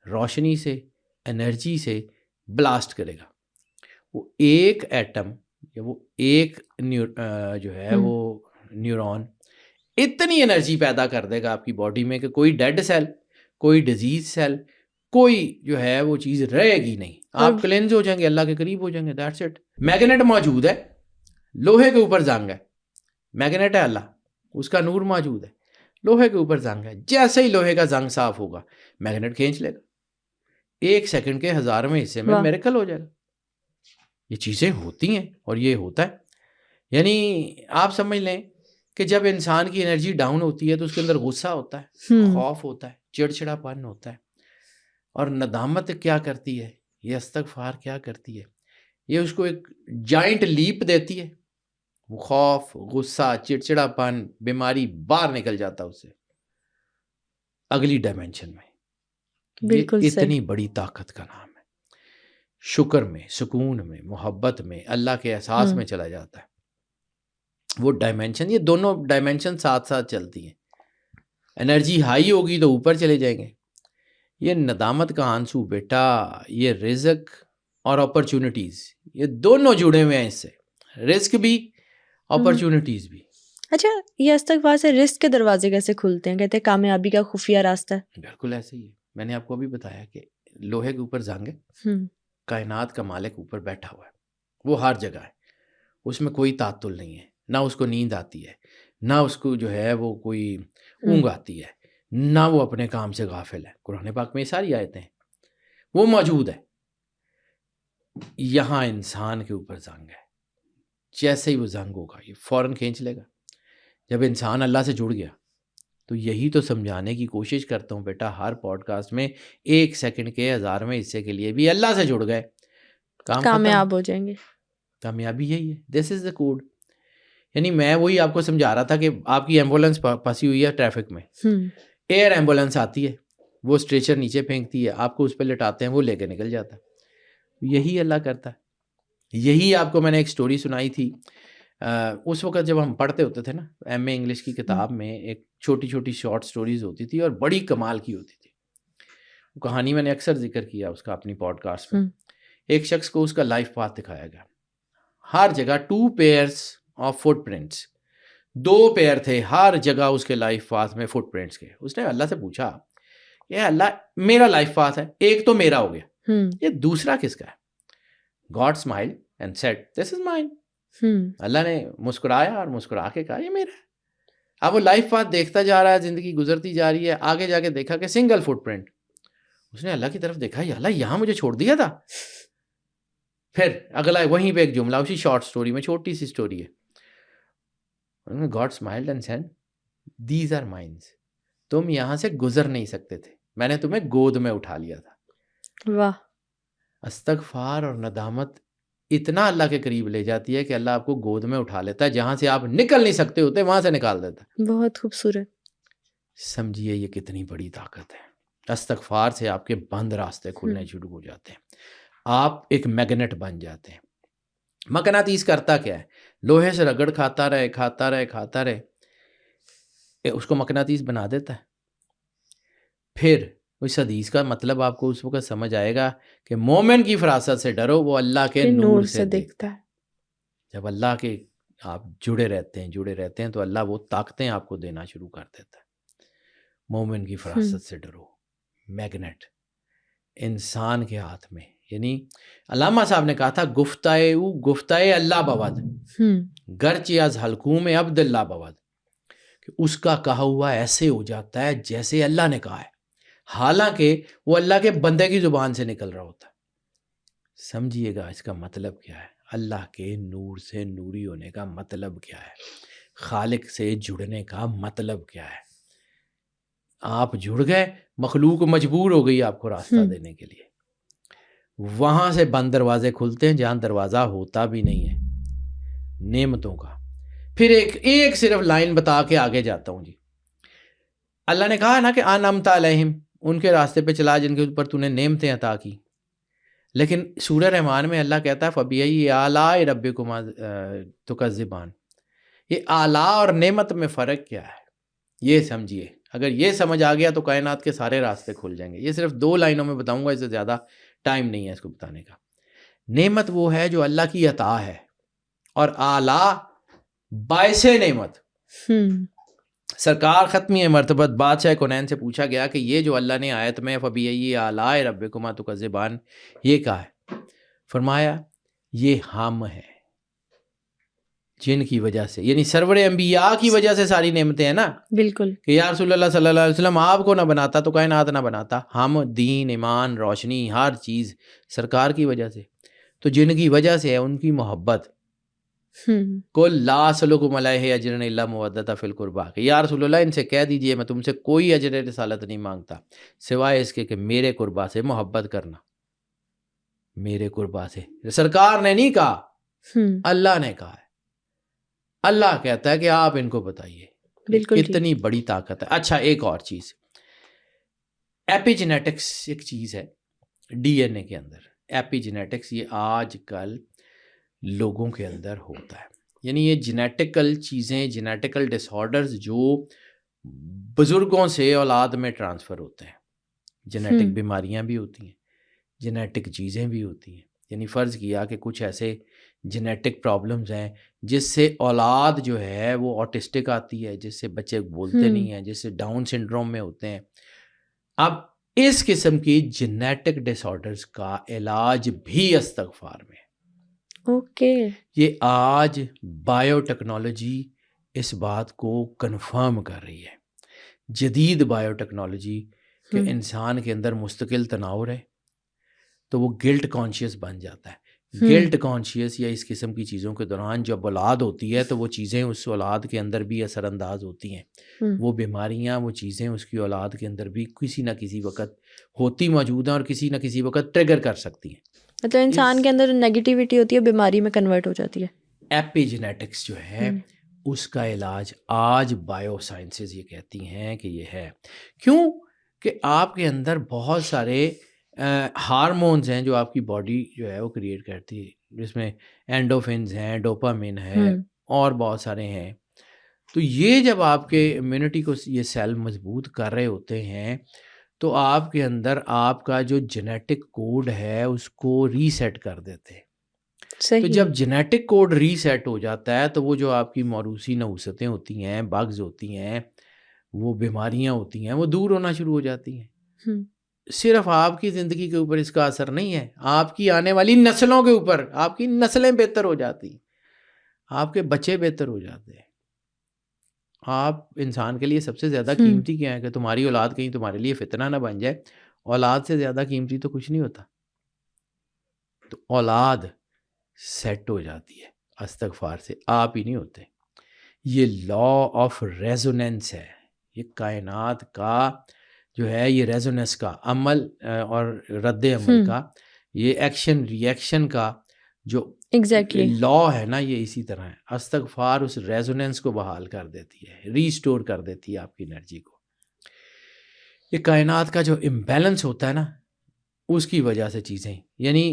روشنی سے, انرجی سے بلاسٹ کرے گا. وہ ایک ایٹم یا وہ ایک جو ہے وہ نیورون اتنی انرجی پیدا کر دے گا آپ کی باڈی میں کہ کوئی ڈیڈ سیل, کوئی ڈیزیز سیل, کوئی جو ہے وہ چیز رہے گی نہیں. آپ کلینز ہو جائیں گے, اللہ کے قریب ہو جائیں گے. That's it. میگنیٹ موجود ہے, لوہے کے اوپر زنگ ہے, میگنیٹ ہے اللہ, اس کا نور موجود ہے, لوہے کے اوپر زنگ ہے. جیسے ہی لوہے کا زنگ صاف ہوگا میگنیٹ کھینچ لے گا. 1 سیکنڈ کے 1000ویں حصے میں میریکل ہو جائے گا. یہ چیزیں ہوتی ہیں اور یہ ہوتا ہے. یعنی آپ سمجھ لیں کہ جب انسان کی انرجی ڈاؤن ہوتی ہے تو اس کے اندر غصہ ہوتا ہے, خوف ہوتا ہے, چڑچڑا پن ہوتا ہے. اور ندامت کیا کرتی ہے, یہ استغفار کیا کرتی ہے, یہ اس کو ایک جائنٹ لیپ دیتی ہے. وہ خوف, غصہ, چڑچڑا پن, بیماری باہر نکل جاتا اس سے اگلی ڈائمینشن میں. یہ اتنی بڑی طاقت کا نام ہے. شکر میں, سکون میں, محبت میں, اللہ کے احساس میں چلا جاتا ہے وہ ڈائمینشن. یہ دونوں ڈائمینشن ساتھ ساتھ چلتی ہیں. انرجی ہائی ہوگی تو اوپر چلے جائیں گے. یہ ندامت کا آنسو بیٹا, یہ رزق اور اپرچونٹیز, یہ دونوں جڑے ہوئے ہیں اس سے. رزق بھی, اپرچونٹیز بھی. اچھا، یہ استغفار سے رزق کے دروازے کیسے کھلتے ہیں؟ کہتے ہیں کامیابی کا خفیہ راستہ ہے. بالکل ایسے ہی ہے. میں نے آپ کو ابھی بتایا کہ لوہے کے اوپر زنگ ہے، کائنات کا مالک اوپر بیٹھا ہوا ہے، وہ ہر جگہ ہے، اس میں کوئی تعطل نہیں ہے، نہ اس کو نیند آتی ہے، نہ اس کو جو ہے وہ کوئی اونگ آتی ہے، نہ وہ اپنے کام سے غافل ہے. قرآن پاک میں یہ ساری آیتیں ہیں، وہ موجود ہے. یہاں انسان کے اوپر زنگ ہے، جیسے ہی وہ زنگ ہوگا یہ فوراً کھینچ لے گا. جب انسان اللہ سے جڑ گیا تو یہی تو سمجھانے کی کوشش کرتا ہوں بیٹا ہر پوڈ کاسٹ میں، 1 سیکنڈ کے 1000ویں حصے کے لیے بھی اللہ سے جڑ گئے، کام ختم. کامیاب ہو جائیں گے. کامیابی یہی ہے، دس از دا کوڈ. یعنی میں وہی آپ کو سمجھا رہا تھا کہ آپ کی ایمبولینس پھنسی ہوئی ہے ٹریفک میں، ایئر ایمبولینس آتی ہے، وہ اسٹریچر نیچے پھینکتی ہے، آپ کو اس پہ لٹاتے ہیں، وہ لے کے نکل جاتا ہے. یہی اللہ کرتا ہے. یہی آپ کو میں نے ایک سٹوری سنائی تھی اس وقت جب ہم پڑھتے ہوتے تھے نا، ایم اے انگلش کی کتاب میں ایک چھوٹی چھوٹی شارٹ سٹوریز ہوتی تھی اور بڑی کمال کی ہوتی تھی. کہانی میں نے اکثر ذکر کیا اس کا اپنی پوڈ کاسٹ میں. ایک شخص کو اس کا لائف پاتھ دکھایا گیا، ہر جگہ 2 پیئرس آف فٹ پرنٹس، 2 پیر تھے ہر جگہ اس کے لائف پاتھ میں فٹ پرنٹس کے. اس نے اللہ سے پوچھا کہ اللہ میرا لائف پاتھ ہے، ایک تو میرا ہو گیا، یہ دوسرا کس کا ہے؟ God smile and said this is mine. اللہ نے مسکرایا اور مسکرا کے کہا یہ میرا ہے. اب وہ لائف پاتھ دیکھتا جا رہا ہے، زندگی گزرتی جا رہی ہے، آگے جا کے دیکھا کہ سنگل فٹ پرنٹ. اس نے اللہ کی طرف دیکھا، یا اللہ یہاں مجھے چھوڑ دیا تھا. پھر اگلا وہیں پہ ایک جملہ اسی شارٹ سٹوری میں، چھوٹی سی سٹوری ہے، God smiled and said these are mines. تم یہاں سے گزر نہیں سکتے تھے، میں نے تمہیں گود میں اٹھا لیا تھا. واہ. استغفار اور ندامت اتنا اللہ کے قریب لے جاتی ہے کہ اللہ آپ کو گود میں اٹھا لیتا ہے، جہاں سے آپ نکل نہیں سکتے ہوتے وہاں سے نکال دیتا ہے. بہت خوبصورت. سمجھیے یہ کتنی بڑی طاقت ہے. استغفار سے آپ کے بند راستے کھلنے شروع ہو جاتے ہیں، آپ ایک میگنیٹ بن جاتے ہیں. مقناطیس کرتا کیا ہے؟ لوہے سے رگڑ کھاتا رہے کھاتا رہے کھاتا رہے، اس کو مقناطیس بنا دیتا ہے. پھر اس حدیث کا مطلب آپ کو اس وقت سمجھ آئے گا کہ مومن کی فراست سے ڈرو، وہ اللہ کے نور سے دیکھتا ہے. جب اللہ کے آپ جڑے رہتے ہیں تو اللہ وہ طاقتیں آپ کو دینا شروع کر دیتا ہے. مومن کی فراست سے ڈرو، میگنیٹ انسان کے ہاتھ میں. یعنی علامہ صاحب نے کہا تھا گفتائے اللہ بود گرچہ از حلقوم عبد اللہ بود، کہ اس کا کہا ہوا ایسے ہو جاتا ہے جیسے اللہ نے کہا ہے، حالانکہ وہ اللہ کے بندے کی زبان سے نکل رہا ہوتا ہے. سمجھیے گا اس کا مطلب کیا ہے، اللہ کے نور سے نوری ہونے کا مطلب کیا ہے، خالق سے جڑنے کا مطلب کیا ہے. آپ جڑ گئے، مخلوق مجبور ہو گئی آپ کو راستہ دینے کے لیے. وہاں سے بند دروازے کھلتے ہیں جہاں دروازہ ہوتا بھی نہیں ہے، نعمتوں کا. پھر ایک صرف لائن بتا کے آگے جاتا ہوں جی. اللہ نے کہا نا کہ انعمت علیہم، ان کے راستے پہ چلا جن کے اوپر تو نے نعمتیں عطا کی. لیکن سورہ رحمان میں اللہ کہتا ہے فَبِأَيِّ آلَاءِ رَبِّكُمَا تُكَذِّبَانِ. یہ اعلیٰ اور نعمت میں فرق کیا ہے یہ سمجھیے. اگر یہ سمجھ آ گیا تو کائنات کے سارے راستے کھل جائیں گے. یہ صرف 2 لائنوں میں بتاؤں گا، اس سے زیادہ ٹائم نہیں ہے اس کو بتانے کا. نعمت وہ ہے جو اللہ کی عطا ہے، اور اعلیٰ باعث نعمت. سرکار ختمی مرتبت بادشاہ کونین سے پوچھا گیا کہ یہ جو اللہ نے آیت میں فَبِأَيِّ آلَاءِ رَبِّكُمَا تُكَذِّبَانِ یہ کہا ہے، فرمایا یہ ہم ہے جن کی وجہ سے، یعنی سرور انبیاء کی وجہ سے ساری نعمتیں ہیں نا. بالکل کہ یا رسول اللہ صلی اللہ علیہ وسلم آپ کو نہ بناتا تو کائنات نہ بناتا. ہم دین، ایمان، روشنی، ہر چیز سرکار کی وجہ سے. تو جن کی وجہ سے ہے ان کی محبت. قُل لَا أَسْأَلُكُمْ عَلَيْهِ أَجْرًا إِلَّا الْمَوَدَّةَ فِي الْقُرْبَىٰ، کہ یا رسول اللہ ان سے کہہ دیجئے میں تم سے کوئی اجر رسالت نہیں مانگتا سوائے اس کے کہ میرے قربا سے محبت کرنا. میرے قربا سے سرکار نے نہیں کہا، اللہ نے کہا ہے. اللہ کہتا ہے کہ آپ ان کو بتائیے. کتنی بڑی طاقت ہے. اچھا ایک اور چیز، ایپی جینیٹکس ایک چیز ہے ڈی این اے کے اندر. ایپی جینیٹکس یہ آج کل لوگوں کے اندر ہوتا ہے. یعنی یہ جینیٹیکل چیزیں، جینیٹیکل ڈس آرڈرز جو بزرگوں سے اولاد میں ٹرانسفر ہوتے ہیں. جینیٹک بیماریاں بھی ہوتی ہیں، جینیٹک چیزیں بھی ہوتی ہیں. یعنی فرض کیا کہ کچھ ایسے جینیٹک پرابلمز ہیں جس سے اولاد جو ہے وہ آٹسٹک آتی ہے، جس سے بچے بولتے نہیں ہیں، جس سے ڈاؤن سنڈروم میں ہوتے ہیں. اب اس قسم کی جینیٹک ڈس آرڈرز کا علاج بھی استغفار میں ہے. اوکے. یہ آج بایو ٹیکنالوجی اس بات کو کنفرم کر رہی ہے. جدید بایو ٹیکنالوجی کہ انسان کے اندر مستقل تناور ہے تو وہ گلٹ کانشیس بن جاتا ہے. گلٹ کانشیس یا اس قسم کی چیزوں کے دوران جب اولاد ہوتی ہے تو وہ چیزیں اس اولاد کے اندر بھی اثر انداز ہوتی ہیں. وہ بیماریاں، وہ چیزیں اس کی اولاد کے اندر بھی کسی نہ کسی وقت ہوتی موجود ہیں اور کسی نہ کسی وقت ٹریگر کر سکتی ہیں. مطلب انسان کے اندر نیگیٹیوٹی ہوتی ہے بیماری میں کنورٹ ہو جاتی ہے. ایپی جینیٹکس جو ہے اس کا علاج آج بایو سائنسز یہ کہتی ہیں کہ یہ ہے. کیوں کہ آپ کے اندر بہت سارے ہارمونز ہیں جو آپ کی باڈی جو ہے وہ کریٹ کرتی ہے، جس میں اینڈوفنز ہیں، ڈوپامین ہے اور بہت سارے ہیں. تو یہ جب آپ کے امیونٹی کو یہ سیل مضبوط کر رہے ہوتے ہیں تو آپ کے اندر آپ کا جو جینیٹک کوڈ ہے اس کو ریسیٹ کر دیتے ہیں. تو جب جینیٹک کوڈ ریسیٹ ہو جاتا ہے تو وہ جو آپ کی موروثی نحوستیں ہوتی ہیں، بگز ہوتی ہیں، وہ بیماریاں ہوتی ہیں، وہ دور ہونا شروع ہو جاتی ہیں. صرف آپ کی زندگی کے اوپر اس کا اثر نہیں ہے، آپ کی آنے والی نسلوں کے اوپر. آپ کی نسلیں بہتر ہو جاتی ہیں، آپ کے بچے بہتر ہو جاتے ہیں. آپ انسان کے لیے سب سے زیادہ قیمتی کیا ہے کہ تمہاری اولاد کہیں تمہارے لیے فتنہ نہ بن جائے. اولاد سے زیادہ قیمتی تو کچھ نہیں ہوتا. تو اولاد سیٹ ہو جاتی ہے استغفار سے، آپ ہی نہیں ہوتے. یہ لا آف ریزوننس ہے، یہ کائنات کا جو ہے یہ ریزوننس کا عمل اور رد عمل کا، یہ ایکشن ری ایکشن کا جو لا ہے نا، یہ اسی طرح ہے. استغفار اس ریزوننس کو بحال کر دیتی ہے، ریسٹور کر دیتی ہے آپ کی انرجی کو. یہ کائنات کا جو امبیلنس ہوتا ہے نا اس کی وجہ سے چیزیں، یعنی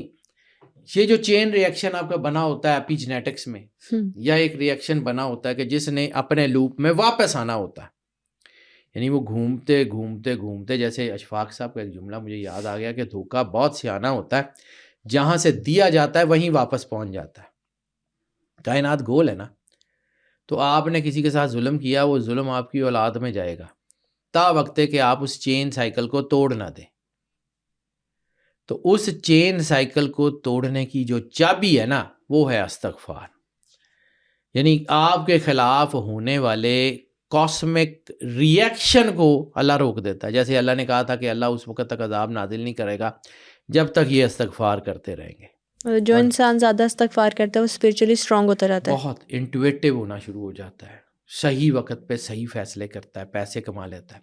یہ جو چین ری ایکشن آپ کا بنا ہوتا ہے ایپی جینیٹکس میں، یا ایک ری ایکشن بنا ہوتا ہے کہ جس نے اپنے لوپ میں واپس آنا ہوتا ہے. یعنی وہ گھومتے گھومتے گھومتے، جیسے اشفاق صاحب کا ایک جملہ مجھے یاد آ گیا کہ دھوکہ بہت سیانہ ہوتا ہے، جہاں سے دیا جاتا ہے وہیں واپس پہنچ جاتا ہے. کائنات گول ہے نا، تو آپ نے کسی کے ساتھ ظلم کیا، وہ ظلم آپ کی اولاد میں جائے گا تا وقت کہ آپ اس چین سائیکل کو توڑ نہ دیں. تو اس چین سائیکل کو توڑنے کی جو چابی ہے نا وہ ہے استغفار. یعنی آپ کے خلاف ہونے والے کاسمک ری ایکشن کو اللہ روک دیتا ہے. جیسے اللہ نے کہا تھا کہ اللہ اس وقت تک عذاب نازل نہیں کرے گا جب تک یہ استغفار کرتے رہیں گے. جو انسان زیادہ استغفار کرتا ہے وہ اسپرچولی اسٹرانگ ہوتا رہتا ہے، بہت انٹویٹیو ہونا شروع ہو جاتا ہے، صحیح وقت پہ صحیح فیصلے کرتا ہے، پیسے کما لیتا ہے.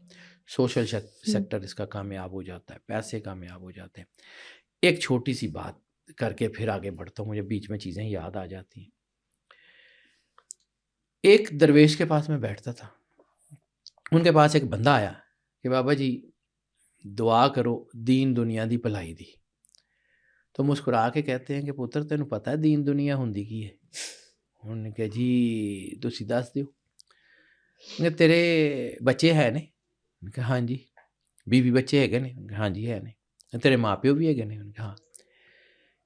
سوشل سیکٹر اس کا کامیاب ہو جاتا ہے، پیسے کامیاب ہو جاتے ہیں. ایک چھوٹی سی بات کر کے پھر آگے بڑھتا ہوں، مجھے بیچ میں چیزیں یاد آ جاتی ہیں. ایک درویش کے پاس میں بیٹھتا تھا، ان کے پاس ایک بندہ آیا کہ بابا جی دعا کرو دین دنیا دی بھلائی دی. تو مسکرا کے کہتے ہیں کہ پتر تینوں پتہ ہے دین دنیا ہوندی کی ہے؟ انہوں نے کہا جی تسی دس دیو. کہ تیرے بچے ہے نے؟ انہوں نے کہا ہاں جی. بیوی بچے ہے گے نے؟ انہوں نے کہا ہاں جی ہے نے. تیرے ماں پیو بھی ہے گے نے؟ انہوں نے کہا ہاں.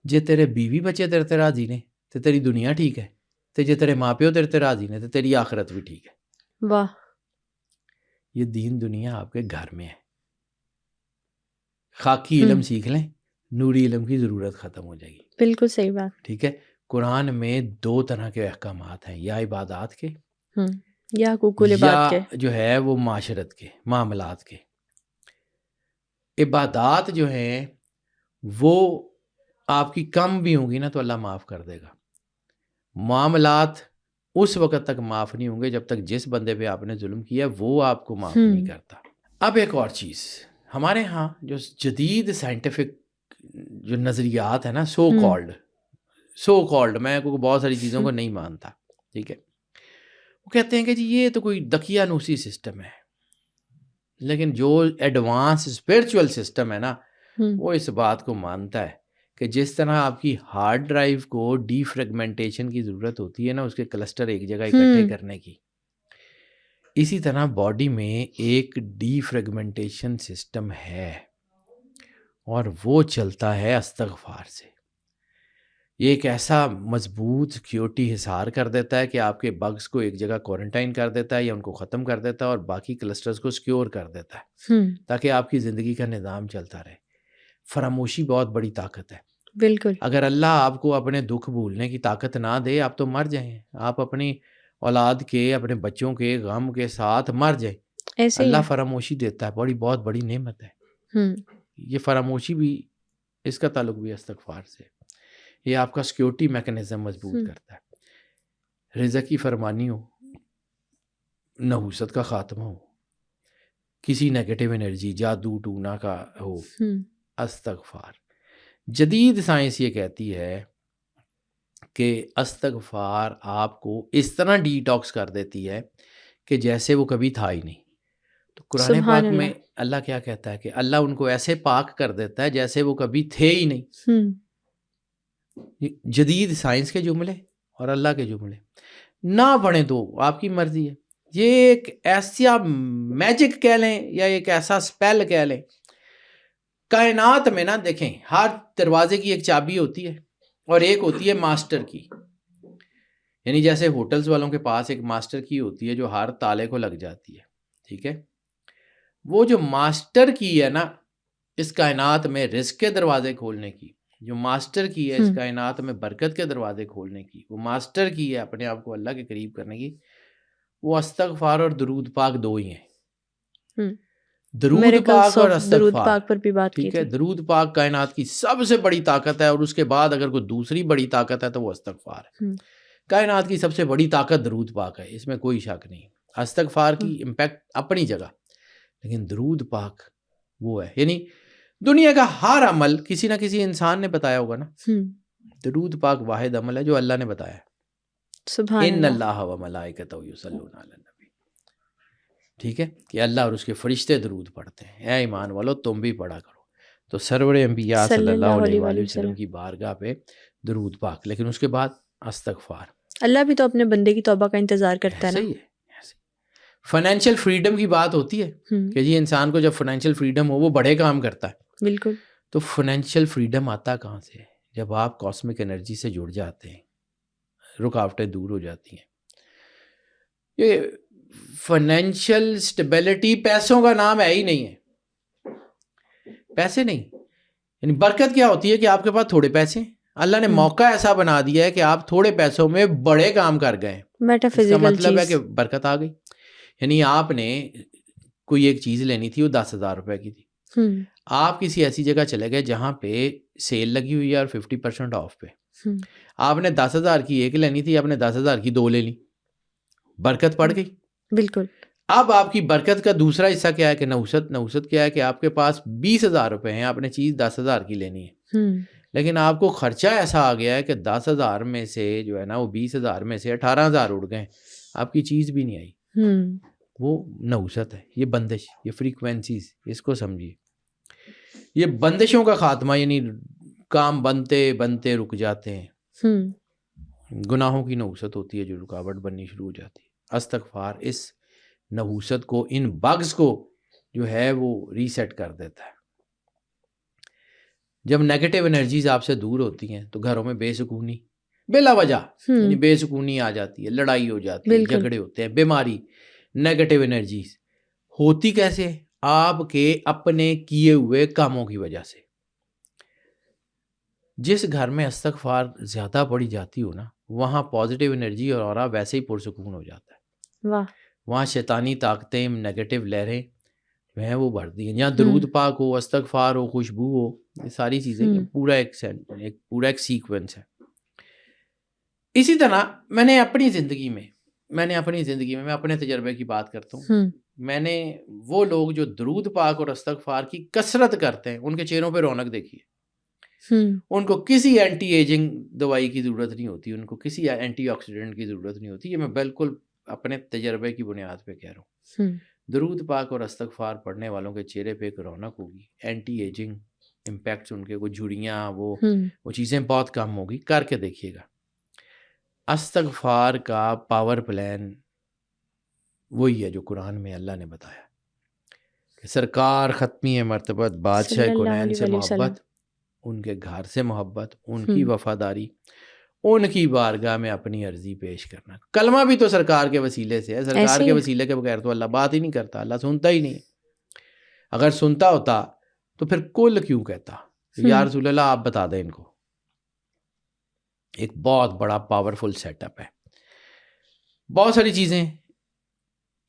جے تیرے بیوی بچے تیرے تے راضی نے تو تیری دنیا ٹھیک ہے، تے جے تیرے ماں پیو تیرے تے راضی نے تو تیری آخرت بھی ٹھیک ہے. واہ. یہ دین دنیا آپ کے گھر میں ہے. خاکی علم سیکھ لیں، نوری علم کی ضرورت ختم ہو جائے گی. بالکل صحیح بات. ٹھیک ہے. قرآن میں 2 طرح کے احکامات ہیں، یا عبادات کے یا حقوق العباد کے، یا جو ہے وہ معاشرت کے معاملات کے. عبادات جو ہیں وہ آپ کی کم بھی ہوں گی نا تو اللہ معاف کر دے گا. معاملات اس وقت تک معاف نہیں ہوں گے جب تک جس بندے پہ آپ نے ظلم کیا وہ آپ کو معاف نہیں کرتا. اب ایک اور چیز، ہمارے ہاں جو جدید سائنٹیفک جو نظریات ہیں نا، سو کالڈ، میں کو بہت ساری چیزوں کو نہیں مانتا، ٹھیک ہے، وہ کہتے ہیں کہ جی یہ تو کوئی دقیانوسی سسٹم ہے. لیکن جو ایڈوانس اسپرچول سسٹم ہے نا وہ اس بات کو مانتا ہے کہ جس طرح آپ کی ہارڈ ڈرائیو کو ڈی فریگمنٹیشن کی ضرورت ہوتی ہے نا، اس کے کلسٹر ایک جگہ اکٹھے کرنے کی، اسی طرح باڈی میں ایک ڈی فریگمنٹیشن سسٹم ہے اور وہ چلتا ہے استغفار سے. یہ ایک ایسا مضبوط سیکیورٹی حصار کر دیتا ہے کہ آپ کے بگز کو ایک جگہ کوارنٹائن کر دیتا ہے یا ان کو ختم کر دیتا ہے اور باقی کلسٹرز کو سیکیور کر دیتا ہے تاکہ آپ کی زندگی کا نظام چلتا رہے. فراموشی بہت بڑی طاقت ہے. بالکل. اگر اللہ آپ کو اپنے دکھ بھولنے کی طاقت نہ دے آپ تو مر جائیں. آپ اپنی اولاد کے اپنے بچوں کے غم کے ساتھ مر جائیں. ایسے اللہ فراموشی دیتا ہے، بہت بڑی نعمت ہے. یہ فراموشی بھی، اس کا تعلق بھی استغفار سے. یہ آپ کا سیکیورٹی میکنزم مضبوط کرتا ہے. رزق کی فرمانی ہو، نحوست کا خاتمہ ہو، کسی نیگیٹو انرجی جادو ٹونا کا ہو، استغفار. جدید سائنس یہ کہتی ہے کہ استغفار آپ کو اس طرح ڈی ٹاکس کر دیتی ہے کہ جیسے وہ کبھی تھا ہی نہیں. تو قرآن سبحان پاک میں اللہ. اللہ کیا کہتا ہے کہ اللہ ان کو ایسے پاک کر دیتا ہے جیسے وہ کبھی تھے ہی نہیں. جدید سائنس کے جملے اور اللہ کے جملے نہ پڑھیں تو آپ کی مرضی ہے. یہ ایک ایسا میجک کہہ لیں یا ایک ایسا سپیل کہہ لیں. کائنات میں نا دیکھیں، ہر دروازے کی ایک چابی ہوتی ہے اور ایک ہوتی ہے ماسٹر کی. یعنی جیسے ہوٹلز والوں کے پاس ایک ماسٹر کی ہوتی ہے جو ہر تالے کو لگ جاتی ہے، ٹھیک ہے. وہ جو ماسٹر کی ہے نا اس کائنات میں رزق کے دروازے کھولنے کی، جو ماسٹر کی ہے اس کائنات میں برکت کے دروازے کھولنے کی، وہ ماسٹر کی ہے اپنے آپ کو اللہ کے قریب کرنے کی، وہ استغفار اور درود پاک دو ہی ہیں. درود پاک اور استغفار. پاک پر بھی بات کی ٹھیک ہے، تھی. درود پاک کائنات کی سب سے بڑی طاقت ہے اور اس کے بعد اگر کوئی دوسری بڑی طاقت ہے تو وہ استغفار ہے. کائنات کی سب سے بڑی طاقت درود پاک ہے، اس میں کوئی شک نہیں. استغفار کی امپیکٹ اپنی جگہ، لیکن درود پاک وہ ہے. یعنی دنیا کا ہر عمل کسی نہ کسی انسان نے بتایا ہوگا نا. درود پاک واحد عمل ہے جو اللہ نے بتایا. سبحان ان اللہ. اللہ و ملائکتہ یصلون علی النبی. ٹھیک ہے کہ اللہ اور اس کے فرشتے درود پڑھتے ہیں. اے ایمان والو تم بھی پڑھا کرو. تو سرور انبیاء صلی اللہ علیہ وآلہ وسلم کی بارگاہ پہ درود پاک، لیکن اس کے بعد استغفار. اللہ بھی تو اپنے بندے کی توبہ کا انتظار کرتا ہے نا. صحیح ہے. فائنینشیل فریڈم کی بات ہوتی ہے کہ جی انسان کو جب فائنینشیل فریڈم ہو وہ بڑے کام کرتا ہے. بالکل. تو فائنینشیل فریڈم آتا کہاں سے؟ جب آپ کاسمک انرجی سے جڑ جاتے ہیں، رکاوٹیں دور ہو جاتی ہیں. یہ فائنینشیل سٹیبلٹی پیسوں کا نام ہے ہی نہیں ہے. پیسے نہیں، یعنی برکت کیا ہوتی ہے کہ آپ کے پاس تھوڑے پیسے ہیں، اللہ نے موقع ایسا بنا دیا ہے کہ آپ تھوڑے پیسوں میں بڑے کام کر گئے. اس کا مطلب ہے کہ برکت آ گئی. یعنی آپ نے کوئی ایک چیز لینی تھی، وہ 10,000 روپے کی تھی. آپ کسی ایسی جگہ چلے گئے جہاں پہ سیل لگی ہوئی ہے اور 50% آف پہ. آپ نے 10,000 کی ایک لینی تھی، آپ نے 10,000 کی دو لے لی، برکت پڑ گئی. بالکل. اب آپ کی برکت کا دوسرا حصہ کیا ہے کہ نحوست کیا ہے کہ آپ کے پاس 20,000 روپے ہیں، آپ نے چیز 10,000 کی لینی ہے، لیکن آپ کو خرچہ ایسا آ گیا ہے کہ 10,000 میں سے جو ہے نا وہ 20,000 میں سے 18,000 اڑ گئے، آپ کی چیز بھی نہیں آئی. وہ نحوست ہے، یہ بندش، یہ فریکوینسیز، اس کو سمجھیے. یہ بندشوں کا خاتمہ، یعنی کام بنتے بنتے رک جاتے ہیں. گناہوں کی نحوست ہوتی ہے جو رکاوٹ بننی شروع ہو جاتی ہے. استغفار اس نحوست کو، ان بگز کو جو ہے وہ ریسیٹ کر دیتا ہے. جب نیگیٹو انرجیز آپ سے دور ہوتی ہیں تو گھروں میں بے سکونی بلا وجہ، یعنی بے سکونی آ جاتی ہے، لڑائی ہو جاتی ہے، جھگڑے ہوتے ہیں، بیماری. نیگیٹو انرجیز ہوتی کیسے؟ آپ کے اپنے کیے ہوئے کاموں کی وجہ سے. جس گھر میں استغفار زیادہ پڑی جاتی ہو نا وہاں پازیٹیو انرجی اور اورا ویسے ہی پرسکون ہو جاتا ہے. واہ. وہاں شیطانی طاقتیں، نیگیٹو لہریں جو ہیں وہ بڑھتی ہیں. جہاں درود پاک ہو، استغفار ہو، خوشبو ہو، یہ ساری چیزیں پورا ایک سیکوینس ہے. اسی طرح میں اپنی زندگی میں میں اپنے تجربے کی بات کرتا ہوں. میں نے وہ لوگ جو درود پاک اور استغفار کی کثرت کرتے ہیں ان کے چہروں پہ رونق دیکھی ہے. ان کو کسی اینٹی ایجنگ دوائی کی ضرورت نہیں ہوتی، ان کو کسی اینٹی آکسیڈنٹ کی ضرورت نہیں ہوتی. یہ میں بالکل اپنے تجربے کی بنیاد پہ کہہ رہا ہوں. درود پاک اور استغفار پڑھنے والوں کے چہرے پہ ایک رونق ہوگی. اینٹی ایجنگ امپیکٹس ان کے، وہ جھڑیاں، وہ چیزیں بہت کم ہوگی. کر کے دیکھیے گا. استغفار کا پاور پلان وہی ہے جو قرآن میں اللہ نے بتایا کہ سرکار ختمی مرتبت بادشاہ کونین سے محبت ان کے گھر سے محبت، ان کی وفاداری، ان کی بارگاہ میں اپنی عرضی پیش کرنا. کلمہ بھی تو سرکار کے وسیلے سے ہے، سرکار ایسے کے ہی ہے. وسیلے کے بغیر تو اللہ بات ہی نہیں کرتا، اللہ سنتا ہی نہیں. اگر سنتا ہوتا تو پھر کل کیوں کہتا یا رسول اللہ آپ بتا دیں ان کو. ایک بہت بڑا پاورفل سیٹ اپ ہے. بہت ساری چیزیں.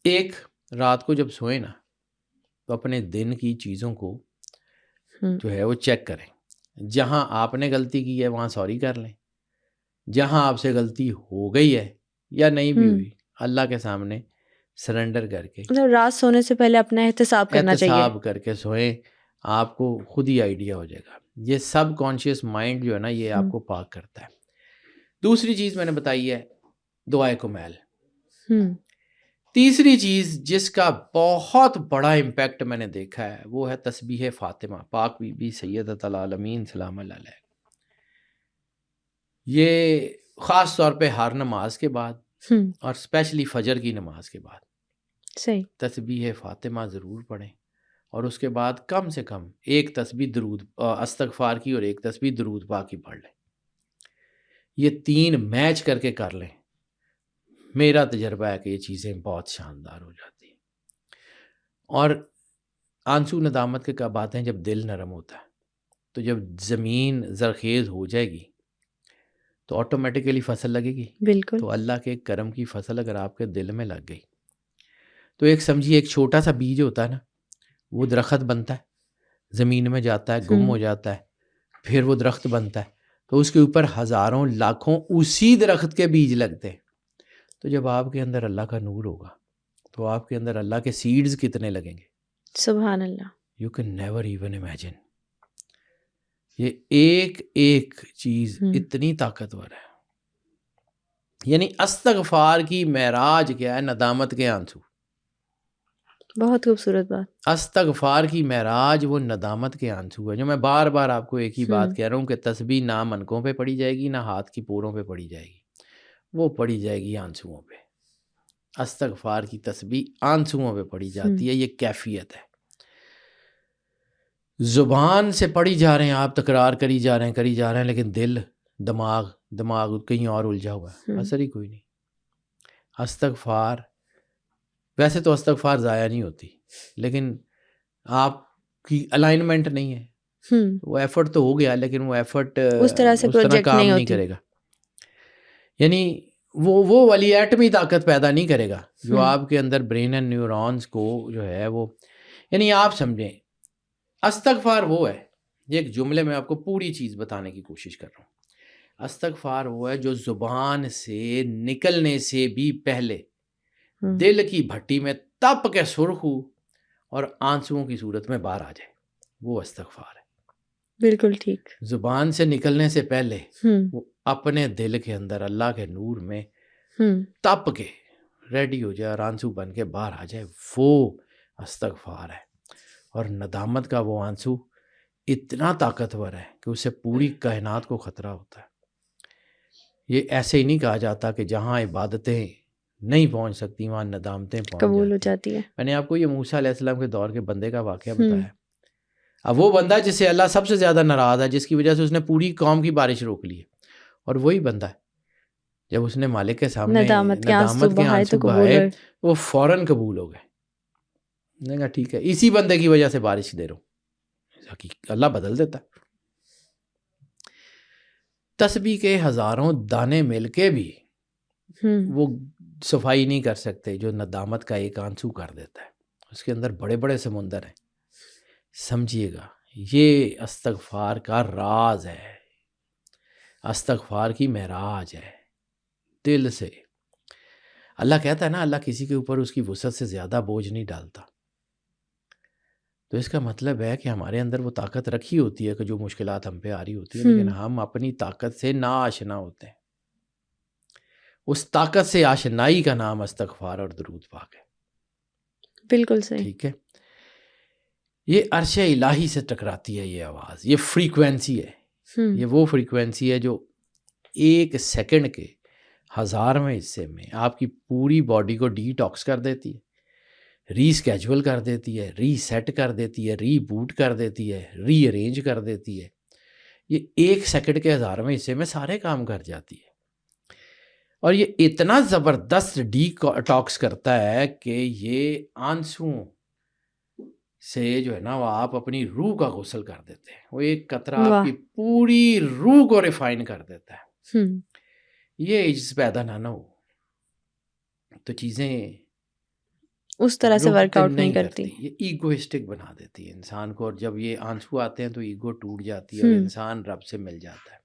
ایک، رات کو جب سوئیں نا تو اپنے دن کی چیزوں کو جو ہے وہ چیک کریں. جہاں آپ نے غلطی کی ہے وہاں سوری کر لیں. جہاں آپ سے غلطی ہو گئی ہے یا نہیں بھی ہوئی، اللہ کے سامنے سرنڈر کر کے، مطلب رات سونے سے پہلے اپنا احتساب کرنا چاہیے. احتساب کر کے سوئیں. آپ کو خود ہی آئیڈیا ہو جائے گا. یہ سب کانشیس مائنڈ جو ہے نا یہ آپ کو پاک کرتا ہے. دوسری چیز میں نے بتائی ہے دعائے کمیل. تیسری چیز جس کا بہت بڑا امپیکٹ میں نے دیکھا ہے وہ ہے تسبیح فاطمہ. پاک بی بی سیدۃ العالمین سلام اللہ علیہ. یہ خاص طور پہ ہر نماز کے بعد اور اسپیشلی فجر کی نماز کے بعد صحیح تسبیح فاطمہ ضرور پڑھیں. اور اس کے بعد کم سے کم ایک تسبیح درود استغفار کی اور ایک تسبیح درود پاک کی پڑھ لیں. یہ تین میچ کر کے کر لیں. میرا تجربہ ہے کہ یہ چیزیں بہت شاندار ہو جاتی ہیں. اور آنسو ندامت کے کب آتے ہیں؟ جب دل نرم ہوتا ہے. تو جب زمین زرخیز ہو جائے گی تو آٹومیٹیکلی فصل لگے گی. بالکل. تو اللہ کے کرم کی فصل اگر آپ کے دل میں لگ گئی تو ایک سمجھیے ایک چھوٹا سا بیج ہوتا ہے نا، وہ درخت بنتا ہے، زمین میں جاتا ہے، گم ہو جاتا ہے، پھر وہ درخت بنتا ہے. تو اس کے اوپر ہزاروں لاکھوں اسی درخت کے بیج لگتے ہیں. تو جب آپ کے اندر اللہ کا نور ہوگا تو آپ کے اندر اللہ کے سیڈز کتنے لگیں گے. سبحان اللہ. You can never even imagine. یہ ایک ایک چیز اتنی طاقتور ہے. یعنی استغفار کی معراج کیا ہے؟ ندامت کے آنسو. بہت خوبصورت بات. استغفار کی معراج وہ ندامت کے آنسو ہے. جو میں بار بار آپ کو ایک ہی بات کہہ رہا ہوں کہ تسبیح نہ منکوں پہ پڑی جائے گی، نہ ہاتھ کی پوروں پہ پڑی جائے گی، وہ پڑی جائے گی آنسوؤں پہ. استغفار کی تسبیح آنسوؤں پہ پڑی جاتی ہے. یہ کیفیت ہے. زبان سے پڑھی جا رہے ہیں آپ، تکرار کری جا رہے ہیں، لیکن دل دماغ کہیں اور الجھا ہوا ہے، اثر ہی کوئی نہیں. استغفار ویسے تو استغفار ضائع نہیں ہوتی، لیکن آپ کی الائنمنٹ نہیں ہے. وہ ایفرٹ تو ہو گیا لیکن وہ ایفرٹ اس طرح سے پروجیکٹ کام نہیں ہوتی. کرے گا. یعنی وہ والی ایٹمی طاقت پیدا نہیں کرے گا جو آپ کے اندر برین اینڈ نیورونز کو جو ہے وہ، یعنی آپ سمجھیں استغفار وہ ہے. یہ ایک جملے میں آپ کو پوری چیز بتانے کی کوشش کر رہا ہوں. استغفار وہ ہے جو زبان سے نکلنے سے بھی پہلے دل کی بھٹی میں تپ کے سرخ ہو اور آنسوؤں کی صورت میں باہر آ جائے. وہ استغفار ہے. بالکل ٹھیک. زبان سے نکلنے سے پہلے وہ اپنے دل کے اندر اللہ کے نور میں تپ کے ریڈی ہو جائے اور آنسو بن کے باہر آ جائے. وہ استغفار ہے. اور ندامت کا وہ آنسو اتنا طاقتور ہے کہ اسے پوری کائنات کو خطرہ ہوتا ہے. یہ ایسے ہی نہیں کہا جاتا کہ جہاں عبادتیں نہیں پہنچ سکتی وہاں ندامتیں قبول ہو پہنچ جاتی ہیں. میں نے آپ کو یہ موسیٰ علیہ السلام کے دور کے بندے کا واقعہ بتایا. اب وہ بندہ جس سے اللہ سب سے زیادہ ناراض ہے، جس کی وجہ سے اس نے پوری قوم کی بارش روک لی ہے، اور وہی بندہ ہے جب اس نے مالک کے سامنے ندامت کے آنسو بہائے وہ فوراً قبول ہو گئے. نے کہا ٹھیک ہے، اسی بندے کی وجہ سے بارش دے رہا ہوں. اللہ بدل دیتا. تسبیح کے ہزاروں دانے مل کے بھی وہ صفائی نہیں کر سکتے جو ندامت کا ایک آنسو کر دیتا ہے. اس کے اندر بڑے بڑے سمندر ہیں. سمجھیے گا یہ استغفار کا راز ہے، استغفار کی معراج ہے. دل سے اللہ کہتا ہے نا، اللہ کسی کے اوپر اس کی وسعت سے زیادہ بوجھ نہیں ڈالتا. تو اس کا مطلب ہے کہ ہمارے اندر وہ طاقت رکھی ہوتی ہے کہ جو مشکلات ہم پہ آ رہی ہوتی ہے، لیکن ہم اپنی طاقت سے ناآشنا ہوتے ہیں. اس طاقت سے آشنائی کا نام استغفار اور درود پاک ہے. بالکل صحیح. ٹھیک ہے. یہ عرش الہی سے ٹکراتی ہے یہ آواز، یہ فریکوینسی ہے. یہ وہ فریکوینسی ہے جو ایک سیکنڈ کے 1000ویں حصے میں آپ کی پوری باڈی کو ڈی ٹاکس کر دیتی ہے، ری اسکیجول کر دیتی ہے، ری سیٹ کر دیتی ہے، ری بوٹ کر دیتی ہے، ری ارینج کر دیتی ہے. یہ 1 سیکنڈ کے 1000ویں حصے میں سارے کام کر جاتی ہے. اور یہ اتنا زبردست ڈی ٹاکس کرتا ہے کہ یہ آنسوؤں سے جو ہے نا وہ آپ اپنی روح کا غسل کر دیتے ہیں. وہ ایک قطرہ آپ واہ. کی پوری روح کو ریفائن کر دیتا ہے. ہم، یہ عجز پیدا نہ ہو تو چیزیں اس طرح سے ورک رکتے آؤٹ نہیں کرتی. یہ ایگوئسٹک بنا دیتی ہے انسان کو, اور جب یہ آنسو آتے ہیں تو ایگو ٹوٹ جاتی ہے اور انسان رب سے مل جاتا ہے.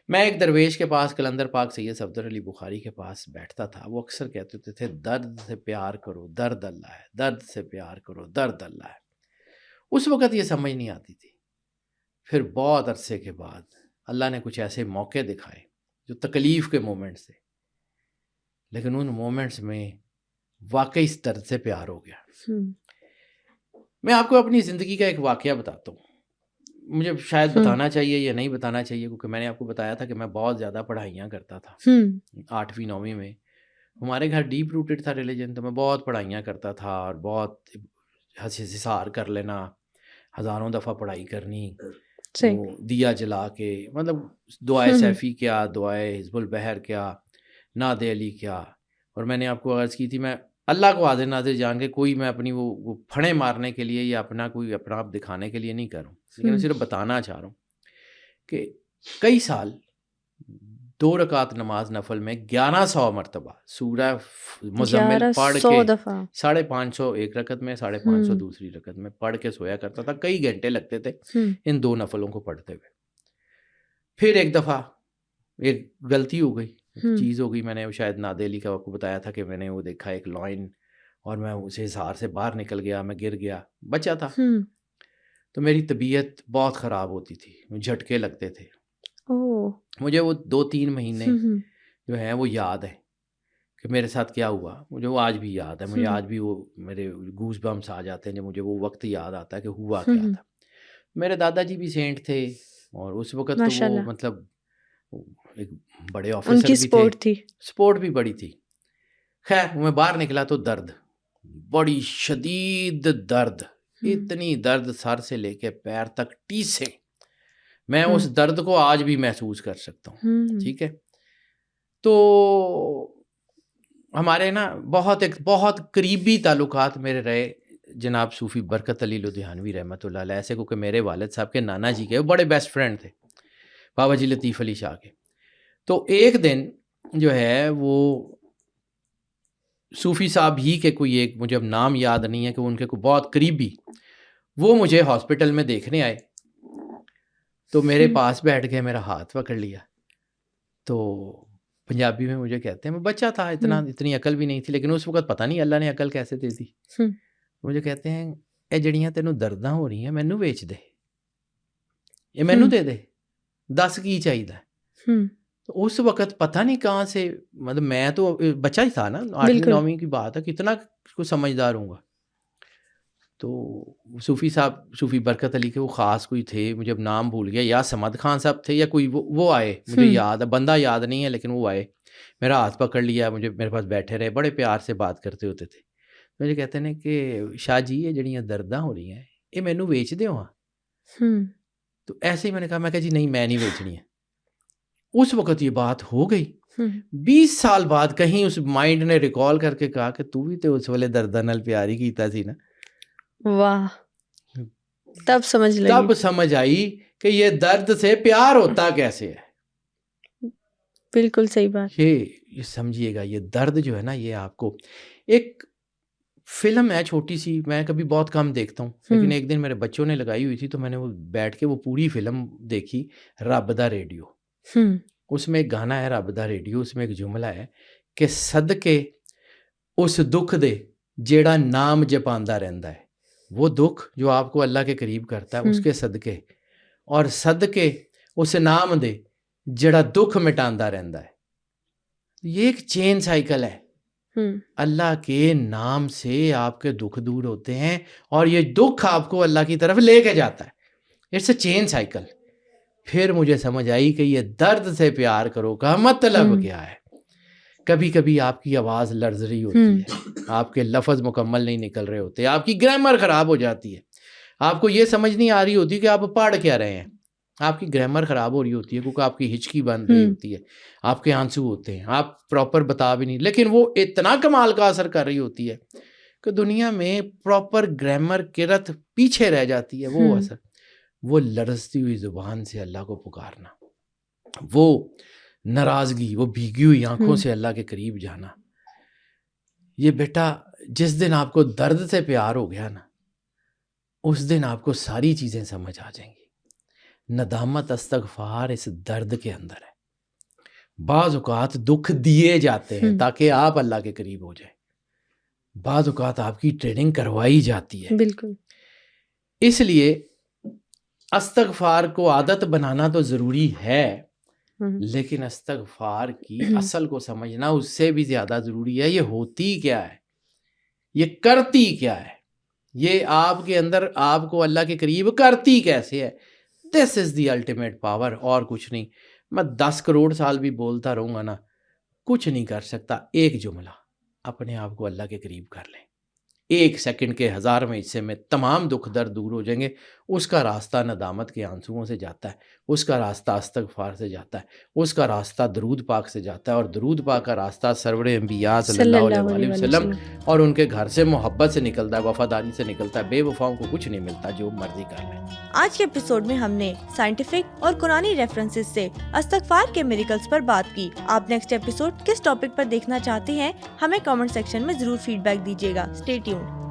میں ایک درویش کے پاس کلندر پاک سید صفدر علی بخاری کے پاس بیٹھتا تھا. وہ اکثر کہتے ہوتے تھے درد سے پیار کرو, درد اللہ ہے, درد سے پیار کرو, درد اللہ ہے. اس وقت یہ سمجھ نہیں آتی تھی. پھر بہت عرصے کے بعد اللہ نے کچھ ایسے موقع دکھائے جو تکلیف کے مومنٹس تھے, لیکن ان مومنٹس میں واقعی اس درد سے پیار ہو گیا. میں آپ کو اپنی زندگی کا ایک واقعہ بتاتا ہوں. مجھے شاید بتانا چاہیے یا نہیں بتانا چاہیے, کیونکہ میں نے آپ کو بتایا تھا کہ میں بہت زیادہ پڑھائیاں کرتا تھا. 8ویں 9ویں میں ہمارے گھر ڈیپ روٹڈ تھا ریلیجن, تو میں بہت پڑھائیاں کرتا تھا اور بہت حصار کر لینا, ہزاروں دفعہ پڑھائی کرنی, وہ دیا جلا کے, مطلب دعائے سیفی کیا, دعائے حزب البحر کیا, ناد علی کیا. اور میں نے آپ کو عرض کی تھی میں اللہ کو حاضر ناظر جان کے کوئی میں اپنی وہ پھڑے مارنے کے لیے یا اپنا کوئی اپنا آپ دکھانے کے لیے نہیں کروں, لیکن میں صرف بتانا چاہ رہا ہوں کہ کئی سال 2 رکعت نماز نفل میں 1100 مرتبہ سورہ مزمل پڑھ کے 550 ایک رکعت میں, 550 دوسری رکعت میں پڑھ کے سویا کرتا تھا. کئی گھنٹے لگتے تھے ان 2 نفلوں کو پڑھتے ہوئے. پھر ایک دفعہ ایک غلطی ہو گئی, چیز ہو گئی. میں نے شاید ناد علی کا آپ کو بتایا تھا کہ میں نے وہ دیکھا ایک لائن, اور میں اسے حصار سے باہر نکل گیا, میں گر گیا, بچا تھا. تو میری طبیعت بہت خراب ہوتی تھی, جھٹکے لگتے تھے. مجھے وہ 2-3 مہینے جو ہیں وہ یاد ہے کہ میرے ساتھ کیا ہوا. مجھے وہ آج بھی یاد ہے. مجھے آج بھی وہ میرے گوز بمس آ جاتے ہیں جب مجھے وہ وقت یاد آتا ہے کہ ہوا کیا تھا. میرے دادا جی بھی سینٹ تھے, اور اس وقت تو وہ مطلب ایک بڑے آفیسر بھی تھے, سپورٹ بھی بڑی تھی. خیر میں باہر نکلا تو درد, بڑی شدید درد, اتنی درد سر سے لے کے پیر تک ٹیسے. میں اس درد کو آج بھی محسوس کر سکتا ہوں. ٹھیک ہے, تو ہمارے نا بہت قریبی تعلقات میرے رہے جناب صوفی برکت علی لدھیانوی رحمۃ اللہ علیہ سے, کیونکہ میرے والد صاحب کے نانا جی کے بڑے بیسٹ فرینڈ تھے, بابا جی لطیف علی شاہ کے. تو ایک دن جو ہے وہ صوفی صاحب ہی کے کوئی ایک, مجھے اب نام یاد نہیں ہے, کہ ان کے کوئی بہت قریبی, وہ مجھے ہاسپٹل میں دیکھنے آئے. تو میرے پاس بیٹھ گئے, میرا ہاتھ پکڑ لیا. تو پنجابی میں مجھے کہتے ہیں, میں بچہ تھا, اتنی عقل بھی نہیں تھی, لیکن اس وقت پتہ نہیں اللہ نے عقل کیسے دے دی. مجھے کہتے ہیں اے جڑیاں تینوں درداں ہو رہی ہیں مینوں ویچ دے, یہ مینوں دے دے, 10 کی چاہیے. تو اس وقت پتہ نہیں کہاں سے, مطلب میں تو بچہ ہی تھا نا, 8ویں 9ویں کی بات ہے, کتنا کو سمجھدار ہوں گا. تو صوفی صاحب, صوفی برکت علی کے وہ خاص کوئی تھے, مجھے اب نام بھول گیا, یا سمد خان صاحب تھے یا کوئی, وہ آئے, مجھے یاد ہے, بندہ یاد نہیں ہے, لیکن وہ آئے, میرا ہاتھ پکڑ لیا, میرے پاس بیٹھے رہے, بڑے پیار سے بات کرتے ہوتے تھے. مجھے کہتے ہیں کہ شاہ جی یہ جڑیاں درداں ہو رہی ہیں یہ مینوں ویچ دے ہاں. تو ایسے ہی میں نے کہا, میں کہا جی نہیں میں نہیں بیچنی ہے. اس وقت یہ بات ہو گئی. 20 سال بعد کہیں اس مائنڈ نے ریکال کر کے کہا کہ تو بھی تو اس والے درداں نال پیار ہی کیتا سی نا. واہ, تب سمجھ آئی کہ یہ درد سے پیار ہوتا کیسے ہے. بالکل صحیح بات. یہ سمجھیے گا, یہ درد جو ہے نا, یہ آپ کو ایک فلم ہے چھوٹی سی, میں کبھی بہت کم دیکھتا ہوں, لیکن ایک دن میرے بچوں نے لگائی ہوئی تھی تو میں نے وہ بیٹھ کے وہ پوری فلم دیکھی, رب دا ریڈیو. اس میں ایک گانا ہے رب دا ریڈیو, اس میں ایک جملہ ہے کہ صدقے اس دکھ دے جیڑا نام جپاندا رہندا ہے. وہ دکھ جو آپ کو اللہ کے قریب کرتا ہے اس کے صدقے, اور صدقے اس نام دے جڑا دکھ مٹاندا رہندا ہے. یہ ایک چین سائیکل ہے. اللہ کے نام سے آپ کے دکھ دور ہوتے ہیں, اور یہ دکھ آپ کو اللہ کی طرف لے کے جاتا ہے. It's a chain cycle. پھر مجھے سمجھ آئی کہ یہ درد سے پیار کرو کا مطلب کیا ہے. کبھی کبھی آپ کی آواز لرز رہی ہوتی ہے, آپ کے لفظ مکمل نہیں نکل رہے ہوتے, آپ کی گرامر خراب ہو جاتی ہے, آپ کو یہ سمجھ نہیں آ رہی ہوتی کہ آپ پڑھ کیا رہے ہیں. آپ کی گرامر خراب ہو رہی ہوتی ہے کیونکہ آپ کی ہچکی بن رہی ہوتی ہے, آپ کے آنسو ہوتے ہیں, آپ پراپر بتا بھی نہیں, لیکن وہ اتنا کمال کا اثر کر رہی ہوتی ہے کہ دنیا میں پراپر گرامر قرت پیچھے رہ جاتی ہے. وہ اثر, وہ لرزتی ہوئی زبان سے اللہ کو پکارنا, وہ ناراضگی, وہ بھیگی ہوئی آنکھوں سے اللہ کے قریب جانا. یہ بیٹا جس دن آپ کو درد سے پیار ہو گیا نا, اس دن آپ کو ساری چیزیں سمجھ آ جائیں گی. ندامت استغفار اس درد کے اندر ہے. بعض اوقات دکھ دیے جاتے ہیں تاکہ آپ اللہ کے قریب ہو جائیں, بعض اوقات آپ کی ٹریننگ کروائی جاتی ہے. بالکل. اس لیے استغفار کو عادت بنانا تو ضروری ہے, لیکن استغفار کی اصل کو سمجھنا اس سے بھی زیادہ ضروری ہے. یہ ہوتی کیا ہے, یہ کرتی کیا ہے, یہ آپ کے اندر آپ کو اللہ کے قریب کرتی کیسے ہے. دس از دی الٹیمیٹ پاور, اور کچھ نہیں. میں 10 کروڑ سال بھی بولتا رہوں گا نا, کچھ نہیں کر سکتا. ایک جملہ, اپنے آپ کو اللہ کے قریب کر لیں. 1 سیکنڈ کے 1000ویں حصے میں تمام دکھ درد دور ہو جائیں گے. اس کا راستہ ندامت کے آنسوؤں سے جاتا ہے, اس کا راستہ استغفار سے جاتا ہے, اس کا راستہ درود پاک سے جاتا ہے, اور درود پاک کا راستہ سرور انبیاء صلی اللہ علیہ وسلم اور ان کے گھر سے محبت سے نکلتا ہے, وفاداری سے نکلتا ہے. بے وفاؤں کو کچھ نہیں ملتا, جو مرضی کر لیں. آج کے ایپیسوڈ میں ہم نے سائنٹیفک اور قرآنی ریفرنسز سے استغفار کے میریکلز پر بات کی. آپ نیکسٹ ایپیسوڈ کس ٹاپک پر دیکھنا چاہتے ہیں, ہمیں کامنٹ سیکشن میں ضرور فیڈ بیک دیجیے گا. Stay tuned.